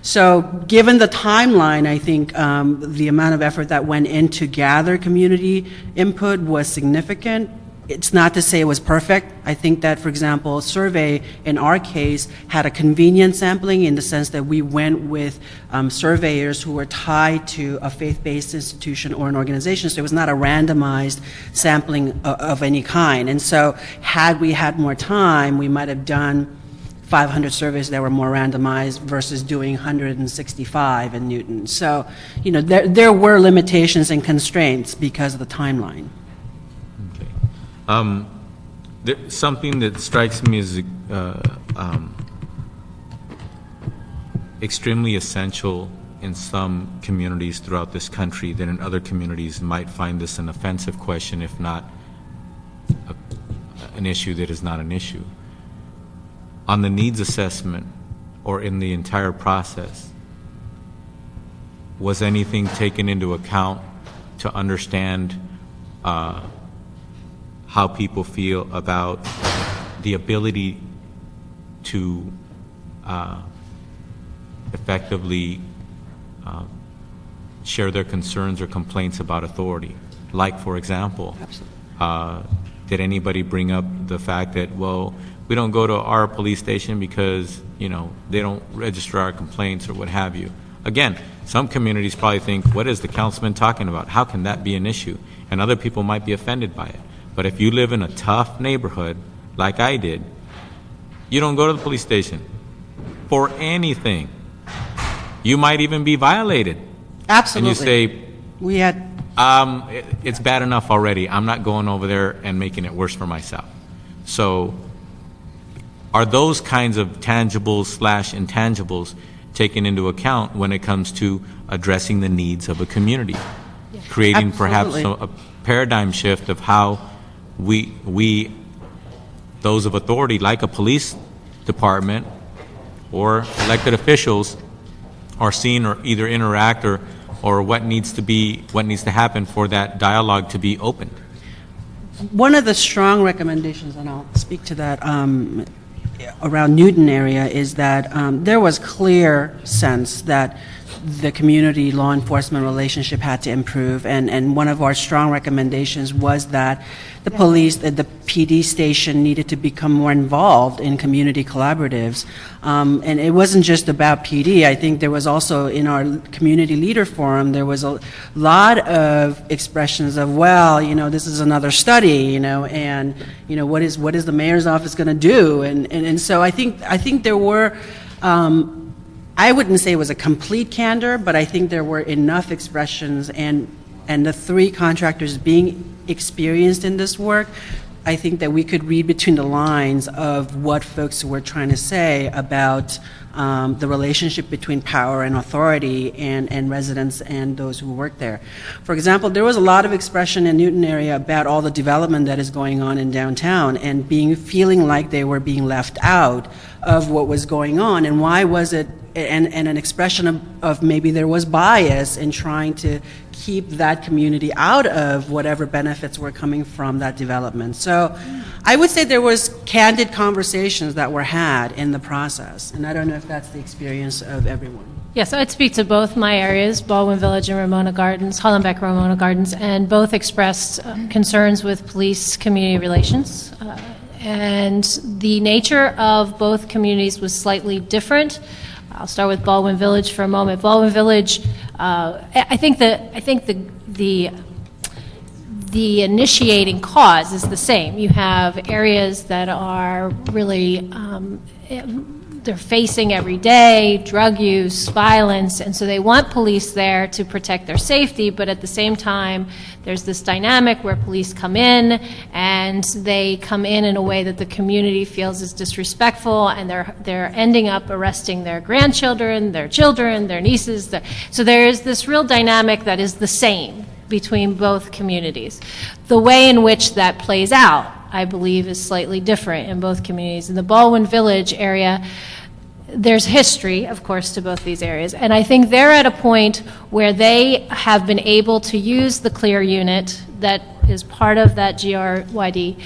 So given the timeline, I think the amount of effort that went in to gather community input was significant. It's not to say it was perfect. I think that, for example, a survey in our case had a convenient sampling in the sense that we went with surveyors who were tied to a faith-based institution or an organization, so it was not a randomized sampling of any kind. And so had we had more time, we might have done 500 surveys that were more randomized versus doing 165 in Newton. So, you know, there were limitations and constraints because of the timeline. Something that strikes me as extremely essential in some communities throughout this country that in other communities might find this an offensive question, if not an issue that is not an issue. On the needs assessment, or in the entire process, was anything taken into account to understand how people feel about the ability to effectively share their concerns or complaints about authority? Like, for example, did anybody bring up the fact that, well, we don't go to our police station because, you know, they don't register our complaints or what have you? Again, some communities probably think, what is the councilman talking about? How can that be an issue? And other people might be offended by it. But if you live in a tough neighborhood like I did, you don't go to the police station for anything. You might even be violated. Absolutely. And you say, We had, it's bad enough already. I'm not going over there and making it worse for myself. So are those kinds of tangibles/intangibles taken into account when it comes to addressing the needs of a community? Creating perhaps Absolutely. a paradigm shift of how we, those of authority, like a police department or elected officials, are seen or either interact or what needs to happen for that dialogue to be opened. one of the strong recommendations, and I'll speak to that, around Newton area, is that there was clear sense that the community law enforcement relationship had to improve, and one of our strong recommendations was that the police, the PD station needed to become more involved in community collaboratives. And it wasn't just about PD. I think there was also, in our community leader forum, there was a lot of expressions of, well, this is another study, and, what is the mayor's office going to do? And so I think there were, I wouldn't say it was a complete candor, but I think there were enough expressions, and the three contractors being experienced in this work, I think that we could read between the lines of what folks were trying to say about the relationship between power and authority and residents and those who work there. For example, there was a lot of expression in Newton area about all the development that is going on in downtown and feeling like they were being left out of what was going on, and why was it, and an expression of maybe there was bias in trying to keep that community out of whatever benefits were coming from that development. So I would say there was candid conversations that were had in the process, and I don't know if that's the experience of everyone. Yes, I'd speak to both my areas, Baldwin Village and Ramona Gardens, Hollenbeck Ramona Gardens, and both expressed concerns with police community relations. And the nature of both communities was slightly different. I'll start with Baldwin Village for a moment. Baldwin Village, I think the initiating cause is the same. You have areas that are really they're facing every day drug use, violence, and so they want police there to protect their safety, but at the same time, there's this dynamic where police come in, and they come in a way that the community feels is disrespectful, and they're ending up arresting their grandchildren, their children, their nieces. So there is this real dynamic that is the same between both communities. The way in which that plays out, I believe, is slightly different in both communities. In the Baldwin Village area, there's history, of course, to both these areas, and I think they're at a point where they have been able to use the CLEAR unit that is part of that GRYD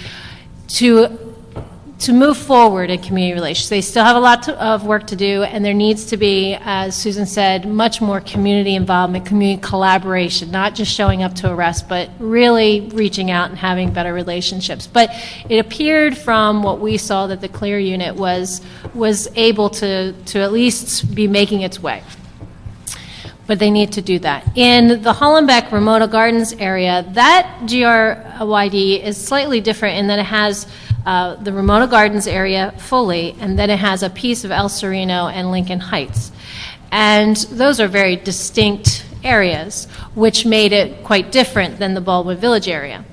to move forward in community relations. They still have a lot of work to do, and there needs to be, as Susan said, much more community involvement, community collaboration, not just showing up to arrest, but really reaching out and having better relationships. But it appeared from what we saw that the CLEAR unit was able to at least be making its way. But they need to do that. In the Hollenbeck Ramona Gardens area, that GRYD is slightly different in that it has the Ramona Gardens area fully, and then it has a piece of El Sereno and Lincoln Heights. And those are very distinct areas, which made it quite different than the Baldwin Village area.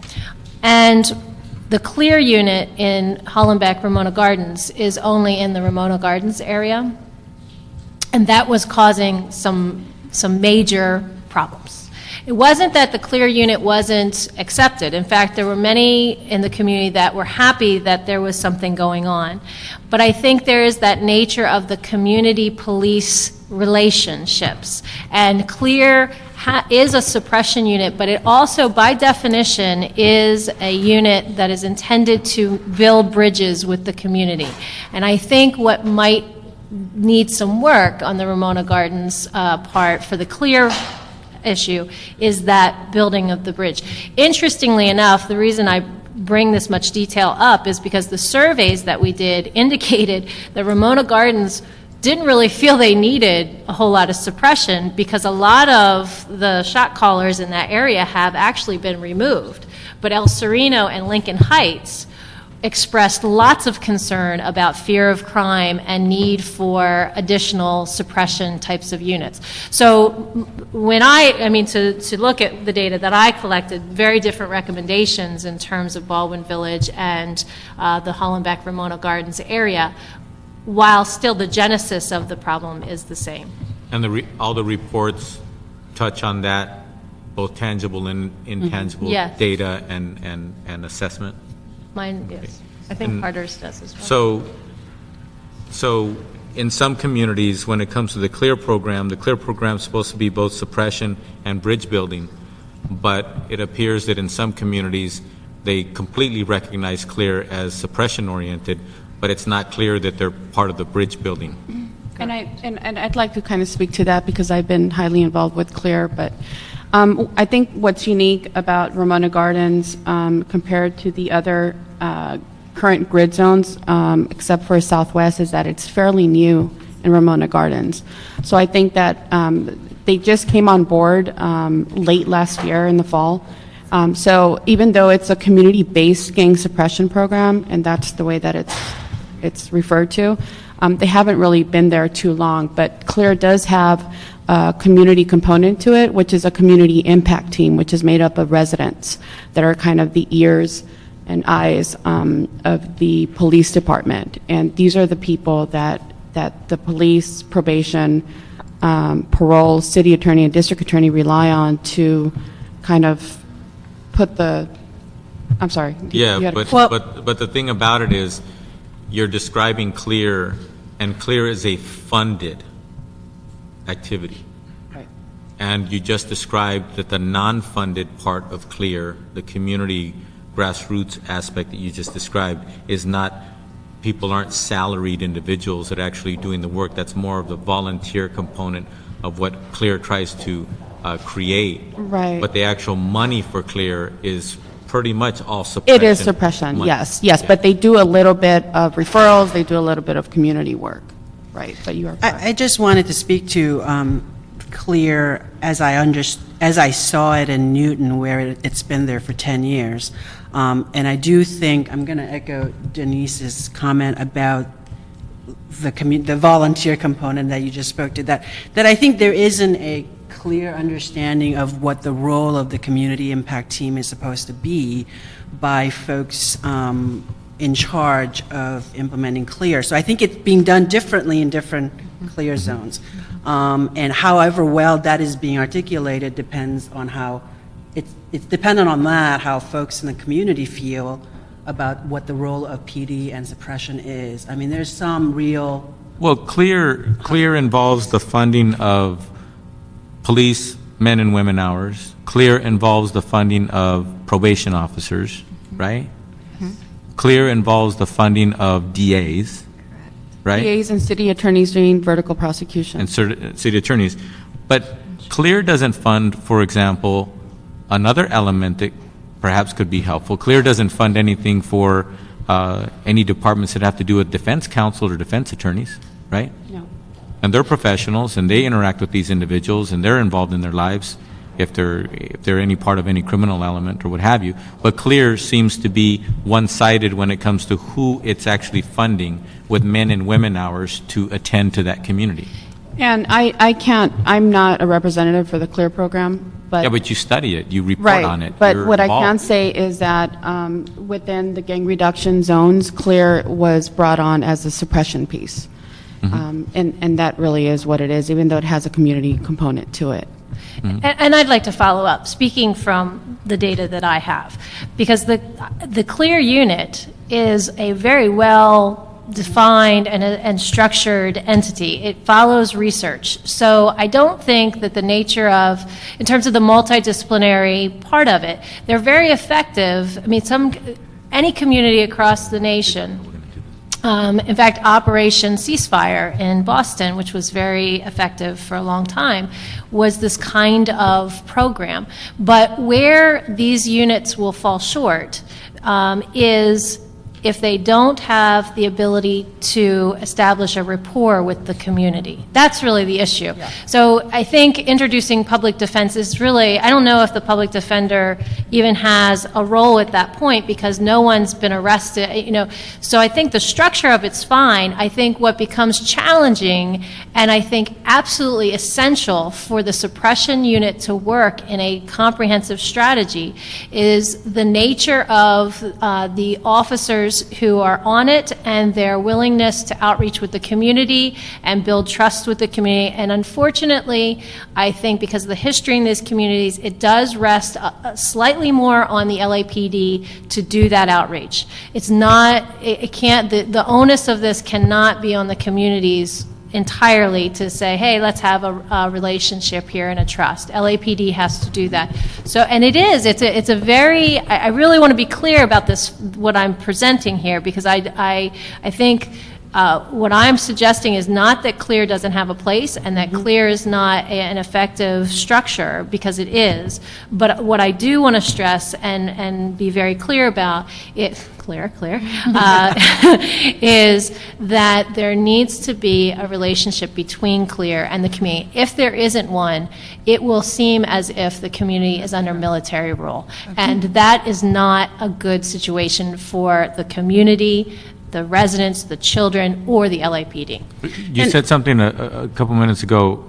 And the CLEAR unit in Hollenbeck Ramona Gardens is only in the Ramona Gardens area, and that was causing some major problems. It wasn't that the CLEAR unit wasn't accepted. In fact, there were many in the community that were happy that there was something going on. But I think there is that nature of the community police relationships. And CLEAR is a suppression unit, but it also, by definition, is a unit that is intended to build bridges with the community. And I think what might need some work on the Ramona Gardens part for the CLEAR issue is that building of the bridge. Interestingly enough, the reason I bring this much detail up is because the surveys that we did indicated that Ramona Gardens didn't really feel they needed a whole lot of suppression because a lot of the shot callers in that area have actually been removed. But El Sereno and Lincoln Heights expressed lots of concern about fear of crime and need for additional suppression types of units. So when to look at the data that I collected, very different recommendations in terms of Baldwin Village and the Hollenbeck-Ramona Gardens area, while still the genesis of the problem is the same. And all the reports touch on that, both tangible and intangible Yes. data and assessment? Mine, yes. I think Carter's does as well. So in some communities, when it comes to the CLEAR program is supposed to be both suppression and bridge building, but it appears that in some communities, they completely recognize CLEAR as suppression-oriented, but it's not clear that they're part of the bridge building. And I'd like to kind of speak to that because I've been highly involved with CLEAR, but I think what's unique about Ramona Gardens compared to the other current grid zones, except for Southwest, is that it's fairly new in Ramona Gardens. So I think that they just came on board late last year in the fall. So even though it's a community-based gang suppression program, and that's the way that it's referred to, they haven't really been there too long. But CLEAR does have a community component to it, which is a community impact team, which is made up of residents that are kind of the ears and eyes of the police department. And these are the people that the police, probation, parole, city attorney, and district attorney rely on to kind of put the, I'm sorry. Yeah, but the thing about it is you're describing CLEAR, and CLEAR is a funded activity. Right. And you just described that the non-funded part of CLEAR, the community grassroots aspect that you just described, is not, people aren't salaried individuals that are actually doing the work. That's more of the volunteer component of what CLEAR tries to create. Right. But the actual money for CLEAR is pretty much all suppression. It is suppression, money. yes, Yeah. but they do a little bit of referrals, they do a little bit of community work, right, but you are correct. I just wanted to speak to CLEAR as I saw it in Newton, where it's been there for 10 years. And I do think, I'm going to echo Denise's comment about the volunteer component that you just spoke to, that I think there isn't a clear understanding of what the role of the community impact team is supposed to be by folks in charge of implementing CLEAR. So I think it's being done differently in different CLEAR zones. And however well that is being articulated depends on how, it's dependent on that, how folks in the community feel about what the role of PD and suppression is. I mean, there's some real... Well, CLEAR involves the funding of police men and women hours. CLEAR involves the funding of probation officers, right? CLEAR involves the funding of DAs, right? DAs and city attorneys doing vertical prosecution. And city attorneys. But CLEAR doesn't fund, for example, another element that perhaps could be helpful. CLEAR doesn't fund anything for any departments that have to do with defense counsel or defense attorneys, right? No. And they're professionals, and they interact with these individuals, and they're involved in their lives if they're any part of any criminal element or what have you. But CLEAR seems to be one-sided when it comes to who it's actually funding with men and women hours to attend to that community. And I'm not a representative for the CLEAR program, but... Yeah, but you study it, you report right, on it. but you're what involved. I can say is that within the gang reduction zones, CLEAR was brought on as a suppression piece. And that really is what it is, even though it has a community component to it. And I'd like to follow up, speaking from the data that I have, because the CLEAR unit is a very well-defined and structured entity. It follows research. So I don't think that the nature of, in terms of the multidisciplinary part of it, they're very effective. I mean, any community across the nation, in fact, Operation Ceasefire in Boston, which was very effective for a long time, was this kind of program. But where these units will fall short is if they don't have the ability to establish a rapport with the community. That's really the issue. So I think introducing public defense is really, I don't know if the public defender even has a role at that point because no one's been arrested, So I think the structure of it's fine. I think what becomes challenging, and I think absolutely essential for the suppression unit to work in a comprehensive strategy, is the nature of the officers who are on it and their willingness to outreach with the community and build trust with the community. And unfortunately, I think because of the history in these communities, it does rest slightly more on the LAPD to do that outreach. It's not, it can't, the onus of this cannot be on the communities entirely to say, hey, let's have a relationship here and a trust. LAPD has to do that. So, and it's a very, I really want to be clear about this, what I'm presenting here, because I think what I'm suggesting is not that CLEAR doesn't have a place and that CLEAR is not an effective structure, because it is. But what I do want to stress and be very clear about it, is that there needs to be a relationship between CLEAR and the community. If there isn't one, it will seem as if the community is under military rule. And that is not a good situation for the community, the residents, the children, or the LAPD. You said something a couple minutes ago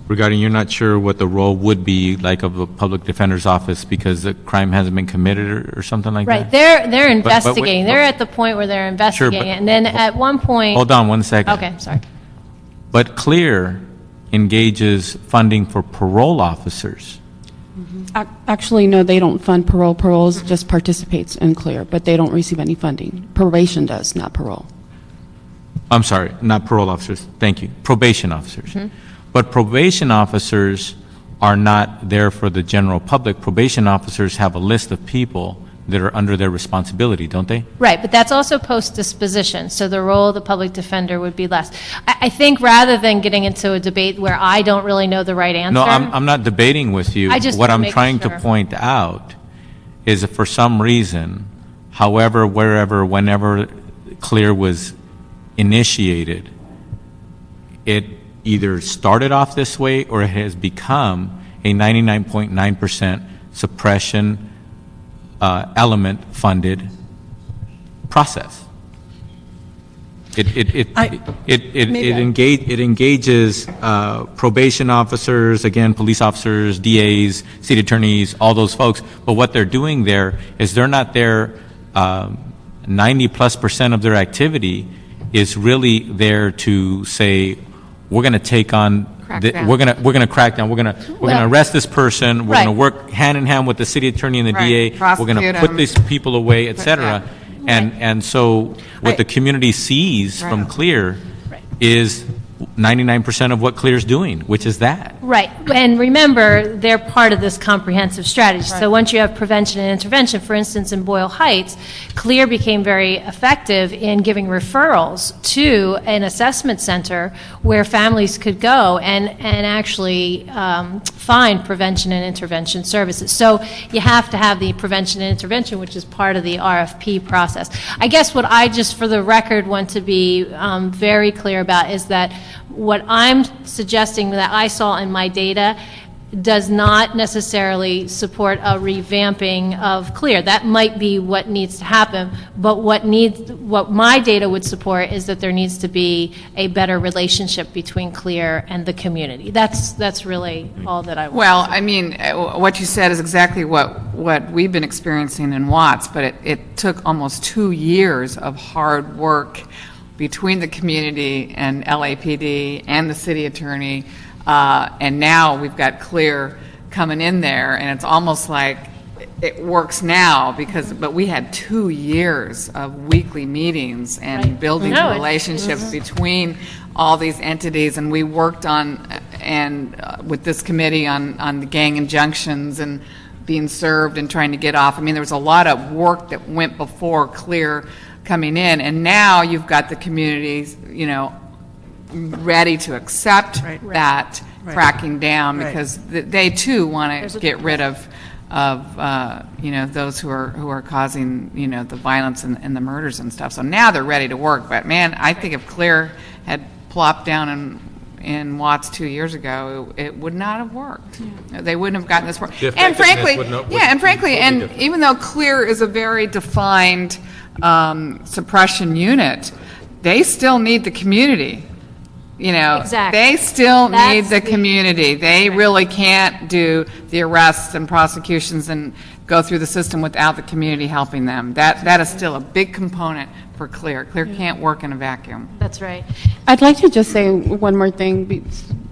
regarding you're not sure what the role would be like of a public defender's office because the crime hasn't been committed or something like Right, that? they're investigating. They're at the point where they're investigating it. And then at one point... Hold on 1 second. Okay, sorry. But CLEAR engages funding for parole officers. Actually, no, they don't fund parole. Parole just participates in CLEAR, but they don't receive any funding. Probation does, not parole. I'm sorry, not parole officers. Thank you. Probation officers. But probation officers are not there for the general public. Probation officers have a list of people that are under their responsibility, don't they? Right, but that's also post-disposition, so the role of the public defender would be less. I think rather than getting into a debate where I don't really know the right answer... No, I'm not debating with you. I just what wanna I'm make trying sure. to point out is that for some reason, however, wherever, whenever CLEAR was initiated, it either started off this way or it has become a 99.9% suppression element funded process. It engages probation officers, again, police officers, DAs, city attorneys, all those folks. But what they're doing there is they're not there. 90+% of their activity is really there to say, we're going to take on. We're going to crack down. We're going to arrest this person. We're going to work hand in hand with the city attorney and the DA. We're going to put these people away, et cetera. And so what the community sees from CLEAR is 99% of what CLEAR is doing, which is that. Right, and remember, they're part of this comprehensive strategy. So once you have prevention and intervention, for instance, in Boyle Heights, CLEAR became very effective in giving referrals to an assessment center where families could go and actually find prevention and intervention services. So you have to have the prevention and intervention, which is part of the RFP process. I guess what I just, for the record, want to be very clear about is that what I'm suggesting that I saw in my data does not necessarily support a revamping of CLEAR. That might be what needs to happen, but what my data would support is that there needs to be a better relationship between CLEAR and the community. That's really all that I want. Well, I mean, what you said is exactly what we've been experiencing in Watts, but it took almost 2 years of hard work between the community and LAPD and the city attorney, and now we've got CLEAR coming in there, and it's almost like it works now but we had 2 years of weekly meetings and building relationships between all these entities, and we worked on with this committee on the gang injunctions and being served and trying to get off. I mean, there was a lot of work that went before CLEAR coming in, and now you've got the communities, ready to accept that cracking down because they too want to get rid of those who are causing, the violence and the murders and stuff. So now they're ready to work. But man, I think if Clear had plopped down in Watts 2 years ago, it would not have worked. They wouldn't have gotten this far. The And frankly, effectiveness and different. even though Clear is a very defined suppression unit, they still need the community. Exactly. They still need That's the the- community. They really can't do the arrests and prosecutions and go through the system without the community helping them. That is still a big component for Clear. Clear can't work in a vacuum. That's right. I'd like to just say one more thing,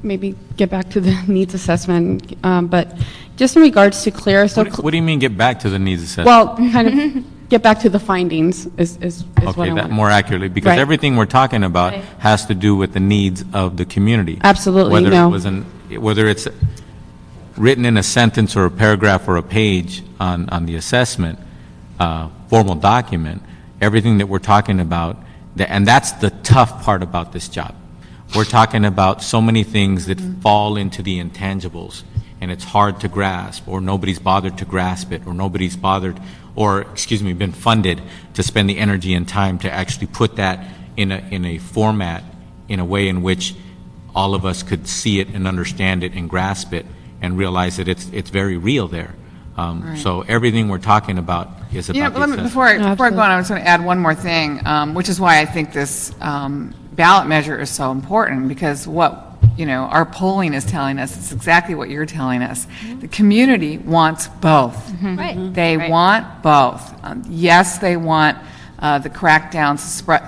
maybe get back to the needs assessment, but just in regards to Clear, so, What do you mean get back to the needs assessment? well, kind of get back to the findings is what I Okay, that want. more accurately, because Right. everything we're talking about Right. has to do with the needs of the community. Absolutely, Whether no. it was whether it's written in a sentence or a paragraph or a page on the assessment, formal document, everything that we're talking about, and that's the tough part about this job. We're talking about so many things that fall into the intangibles, and it's hard to grasp, or nobody's bothered to grasp it, or nobody's bothered, been funded to spend the energy and time to actually put that in a format, in a way in which all of us could see it and understand it and grasp it and realize that it's very real there. So everything we're talking about is about the assessment. Before I go on, I was going to add one more thing, which is why I think this ballot measure is so important, because what our polling is telling us, it's exactly what you're telling us. The community wants both. Right. They want both. Yes, they want the crackdown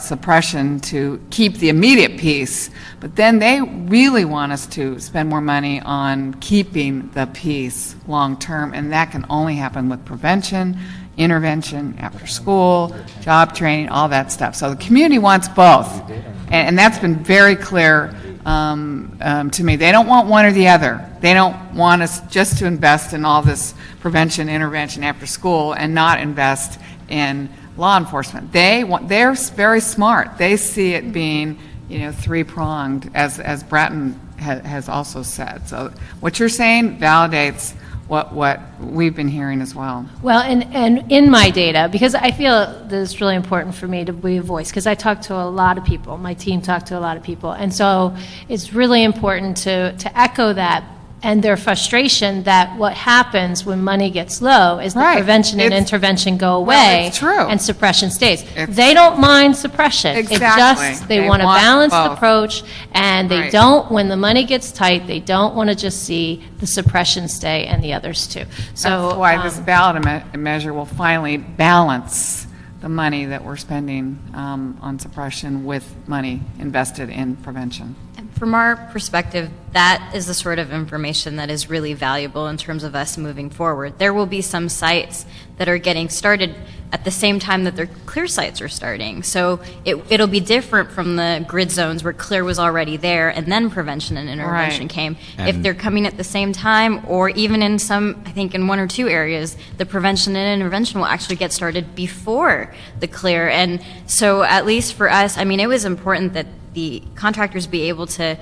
suppression to keep the immediate peace, but then they really want us to spend more money on keeping the peace long term, and that can only happen with prevention, intervention, after school, job training, all that stuff. So the community wants both, and that's been very clear to me. They don't want one or the other. They don't want us just to invest in all this prevention, intervention after school and not invest in law enforcement. They're very smart. They see it being, three-pronged, as Bratton has also said. So what you're saying validates what we've been hearing as well. Well, and in my data, because I feel that it's really important for me to be a voice, because I talk to a lot of people, my team talked to a lot of people, and so it's really important to echo that and their frustration that what happens when money gets low is that Right. prevention and It's- intervention go Well, away it's true. and suppression stays. It's- They don't mind suppression. Exactly. It just, they They want a want balanced both. approach, and they Right. don't, when the money gets tight, they don't want to just see the suppression stay and the others too. So That's why this ballot measure will finally balance the money that we're spending on suppression with money invested in prevention. From our perspective, that is the sort of information that is really valuable in terms of us moving forward. There will be some sites that are getting started at the same time that their Clear sites are starting. So it'll be different from the grid zones where Clear was already there and then prevention and intervention Right. came. And- If they're coming at the same time, or even in some, I think in one or two areas, the prevention and intervention will actually get started before the Clear. And so at least for us, I mean, it was important that the contractors be able to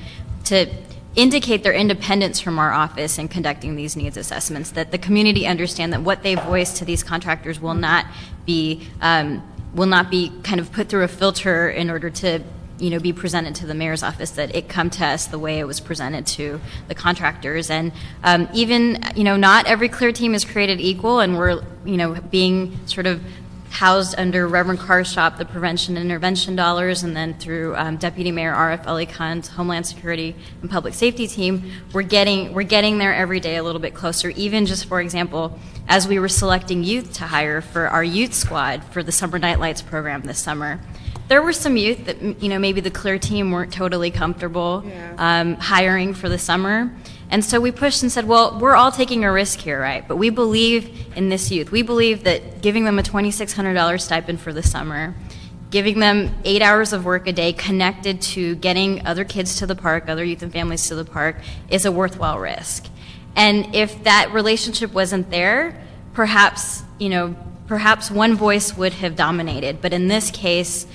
indicate their independence from our office in conducting these needs assessments, that the community understand that what they voice to these contractors will not be kind of put through a filter in order to be presented to the mayor's office, that it come to us the way it was presented to the contractors. And even not every Clear team is created equal, and we're being sort of housed under Reverend Carr's shop, the prevention and intervention dollars, and then through Deputy Mayor R.F. Ali Khan's Homeland Security and Public Safety team, we're getting there every day a little bit closer. Even just, for example, as we were selecting youth to hire for our youth squad for the Summer Night Lights program this summer, there were some youth that maybe the Clear team weren't totally comfortable hiring for the summer. And so we pushed and said, well, we're all taking a risk here, right? But we believe in this youth. We believe that giving them a $2,600 stipend for the summer, giving them 8 hours of work a day connected to getting other kids to the park, other youth and families to the park, is a worthwhile risk. And if that relationship wasn't there, perhaps one voice would have dominated. But in this case,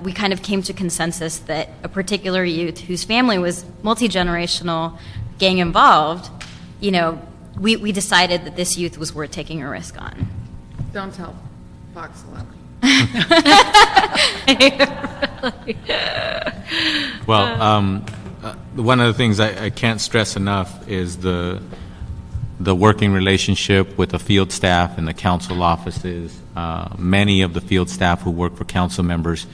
we kind of came to consensus that a particular youth whose family was multi-generational, gang involved, we decided that this youth was worth taking a risk on. Don't tell Fox 11. Well, one of the things I can't stress enough is the working relationship with the field staff and the council offices. Many of the field staff who work for council members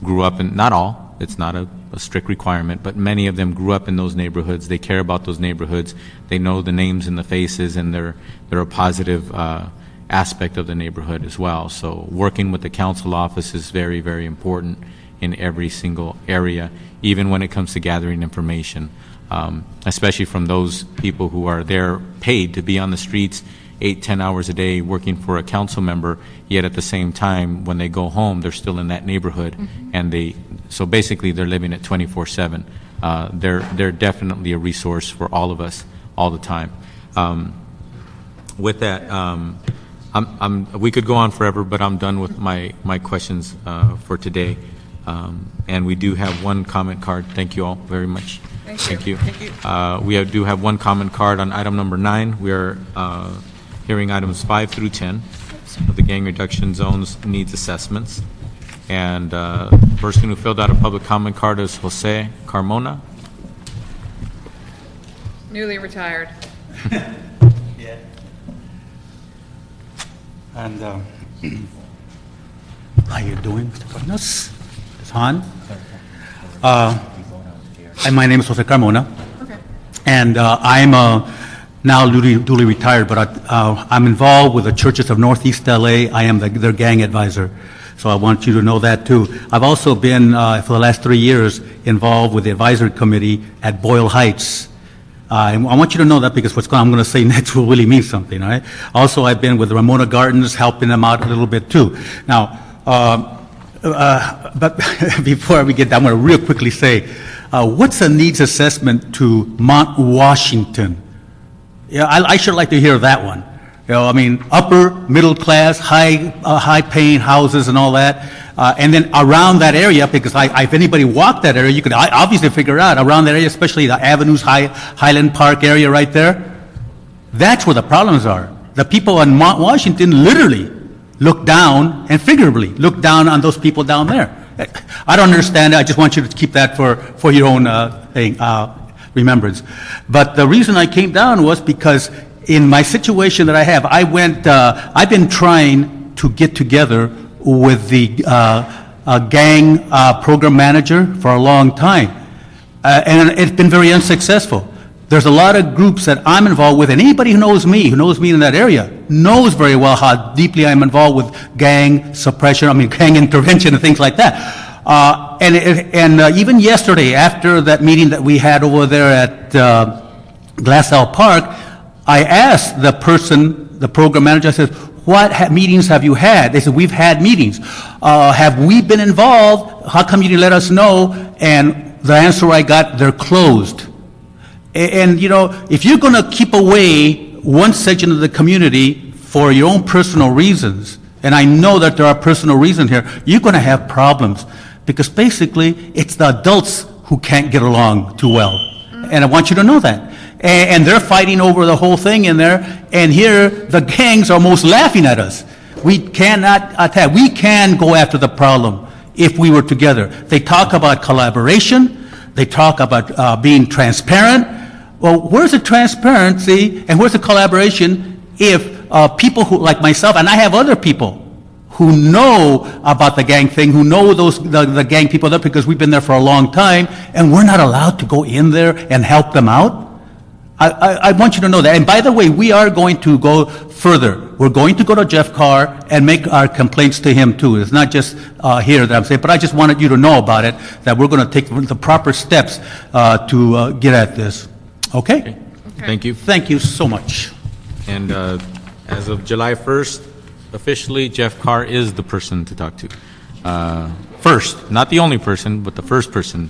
grew up in, not all, it's not a strict requirement, but many of them grew up in those neighborhoods. They care about those neighborhoods. They know the names and the faces, and they're a positive aspect of the neighborhood as well. So working with the council office is very, very important in every single area, even when it comes to gathering information, especially from those people who are there paid to be on the streets 8-10 hours a day working for a council member, yet at the same time, when they go home, they're still in that neighborhood, and so basically they're living it 24/7. They're definitely a resource for all of us all the time. With that, we could go on forever, but I'm done with my questions for today. And we do have one comment card. Thank you all very much. Thank you. We do have one comment card on item number 9. We are hearing items 5 through 10 of the gang reduction zones needs assessments. And the person who filled out a public comment card is Jose Carmona. Newly retired. Yeah. And how you doing, Mr. Cardenas? Ms. Han? And my name is Jose Carmona. Okay. And I'm now duly retired, but I'm involved with the churches of Northeast LA. I am their gang advisor. So I want you to know that too. I've also been, for the last 3 years, involved with the advisory committee at Boyle Heights. I want you to know that because I'm going to say next will really mean something, all right? Also, I've been with Ramona Gardens, helping them out a little bit too. Now, but before we get down, I want to real quickly say, what's a needs assessment to Mount Washington? Yeah, I sure like to hear that one. You know, I mean, upper, middle class, high-paying houses and all that. And then around that area, because if anybody walked that area, you could obviously figure out around that area, especially the Avenues, Highland Park area right there. That's where the problems are. The people in Mount Washington literally look down and figuratively look down on those people down there. I don't understand it. I just want you to keep that for your own remembrance. But the reason I came down was because in my situation that I have, I've been trying to get together with the gang program manager for a long time. And it's been very unsuccessful. There's a lot of groups that I'm involved with, and anybody who knows me in that area, knows very well how deeply I'm involved with gang suppression, gang intervention and things like that. And even yesterday, after that meeting that we had over there at Glassell Park, I asked the program manager, I said, what meetings have you had? They said, we've had meetings. Have we been involved? How come you didn't let us know? And the answer I got, they're closed. And you know, if you're going to keep away one section of the community for your own personal reasons, and I know that there are personal reasons here, you're going to have problems. Because basically, it's the adults who can't get along too well. And I want you to know that. And they're fighting over the whole thing in there. And here, the gangs are almost laughing at us. We cannot attack. We can go after the problem if we were together. They talk about collaboration. They talk about being transparent. Well, where's the transparency and where's the collaboration if people who, like myself, and I have other people who know about the gang thing, who know the gang people there because we've been there for a long time, and we're not allowed to go in there and help them out? I want you to know that. And by the way, we are going to go further. We're going to go to Jeff Carr and make our complaints to him too. It's not just here that I'm saying, but I just wanted you to know about it, that we're going to take the proper steps to get at this. Okay? Thank you. Thank you so much. And as of July 1st, officially, Jeff Carr is the person to talk to. First, not the only person, but the first person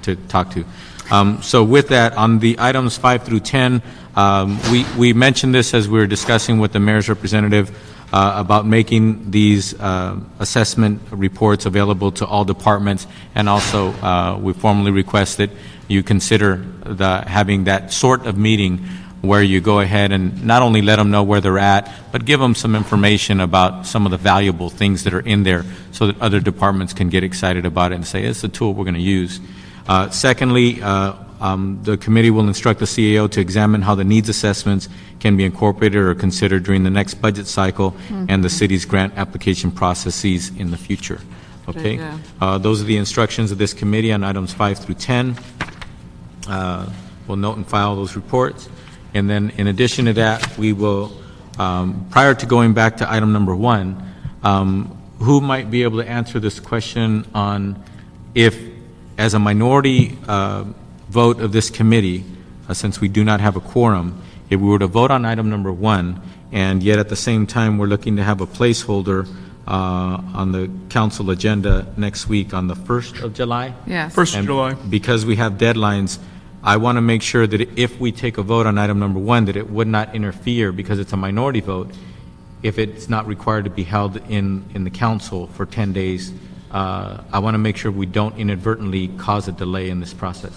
to talk to. So with that, on the items 5 through 10, we mentioned this as we were discussing with the mayor's representative about making these assessment reports available to all departments, and also we formally request that you consider having that sort of meeting where you go ahead and not only let them know where they're at, but give them some information about some of the valuable things that are in there so that other departments can get excited about it and say, it's a tool we're going to use. Secondly, the committee will instruct the CAO to examine how the needs assessments can be incorporated or considered during the next budget cycle and the city's grant application processes in the future. Okay? Those are the instructions of this committee on items 5 through 10. We'll note and file those reports. And then in addition to that, we will, prior to going back to item number 1, who might be able to answer this question on if, as a minority vote of this committee, since we do not have a quorum, if we were to vote on item number 1, and yet at the same time we're looking to have a placeholder on the council agenda next week on the 1st of July? Yes. 1st of And July. because we have deadlines, I want to make sure that if we take a vote on item number 1, that it would not interfere, because it's a minority vote, if it's not required to be held in the council for 10 days. I want to make sure we don't inadvertently cause a delay in this process.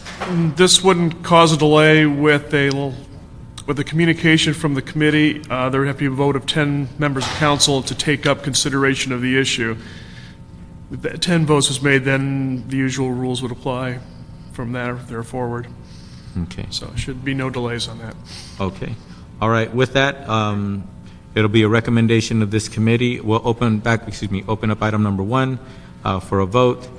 This wouldn't cause a delay with the communication from the committee. There would have to be a vote of 10 members of council to take up consideration of the issue. If that 10 votes was made, then the usual rules would apply from there forward. Okay. So there should be no delays on that. Okay. All right. With that, it'll be a recommendation of this committee. We'll open up item number 1 for a vote.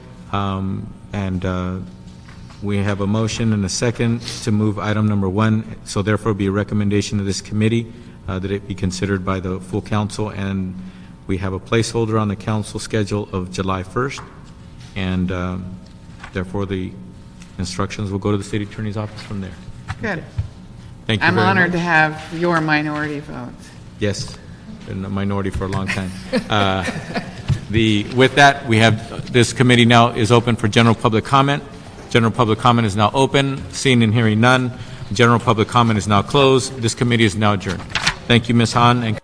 We have a motion and a second to move item number 1. So therefore, it'll be a recommendation of this committee that it be considered by the full council. And we have a placeholder on the council schedule of July 1st. And therefore, the instructions will go to the city attorney's office from there. Good. Thank you I'm very honored much. to have your minority vote. Yes, been a minority for a long time. With that, we have, this committee now is open for general public comment. General public comment is now open. Seeing and hearing none, general public comment is now closed. This committee is now adjourned. Thank you, Ms. Hahn, and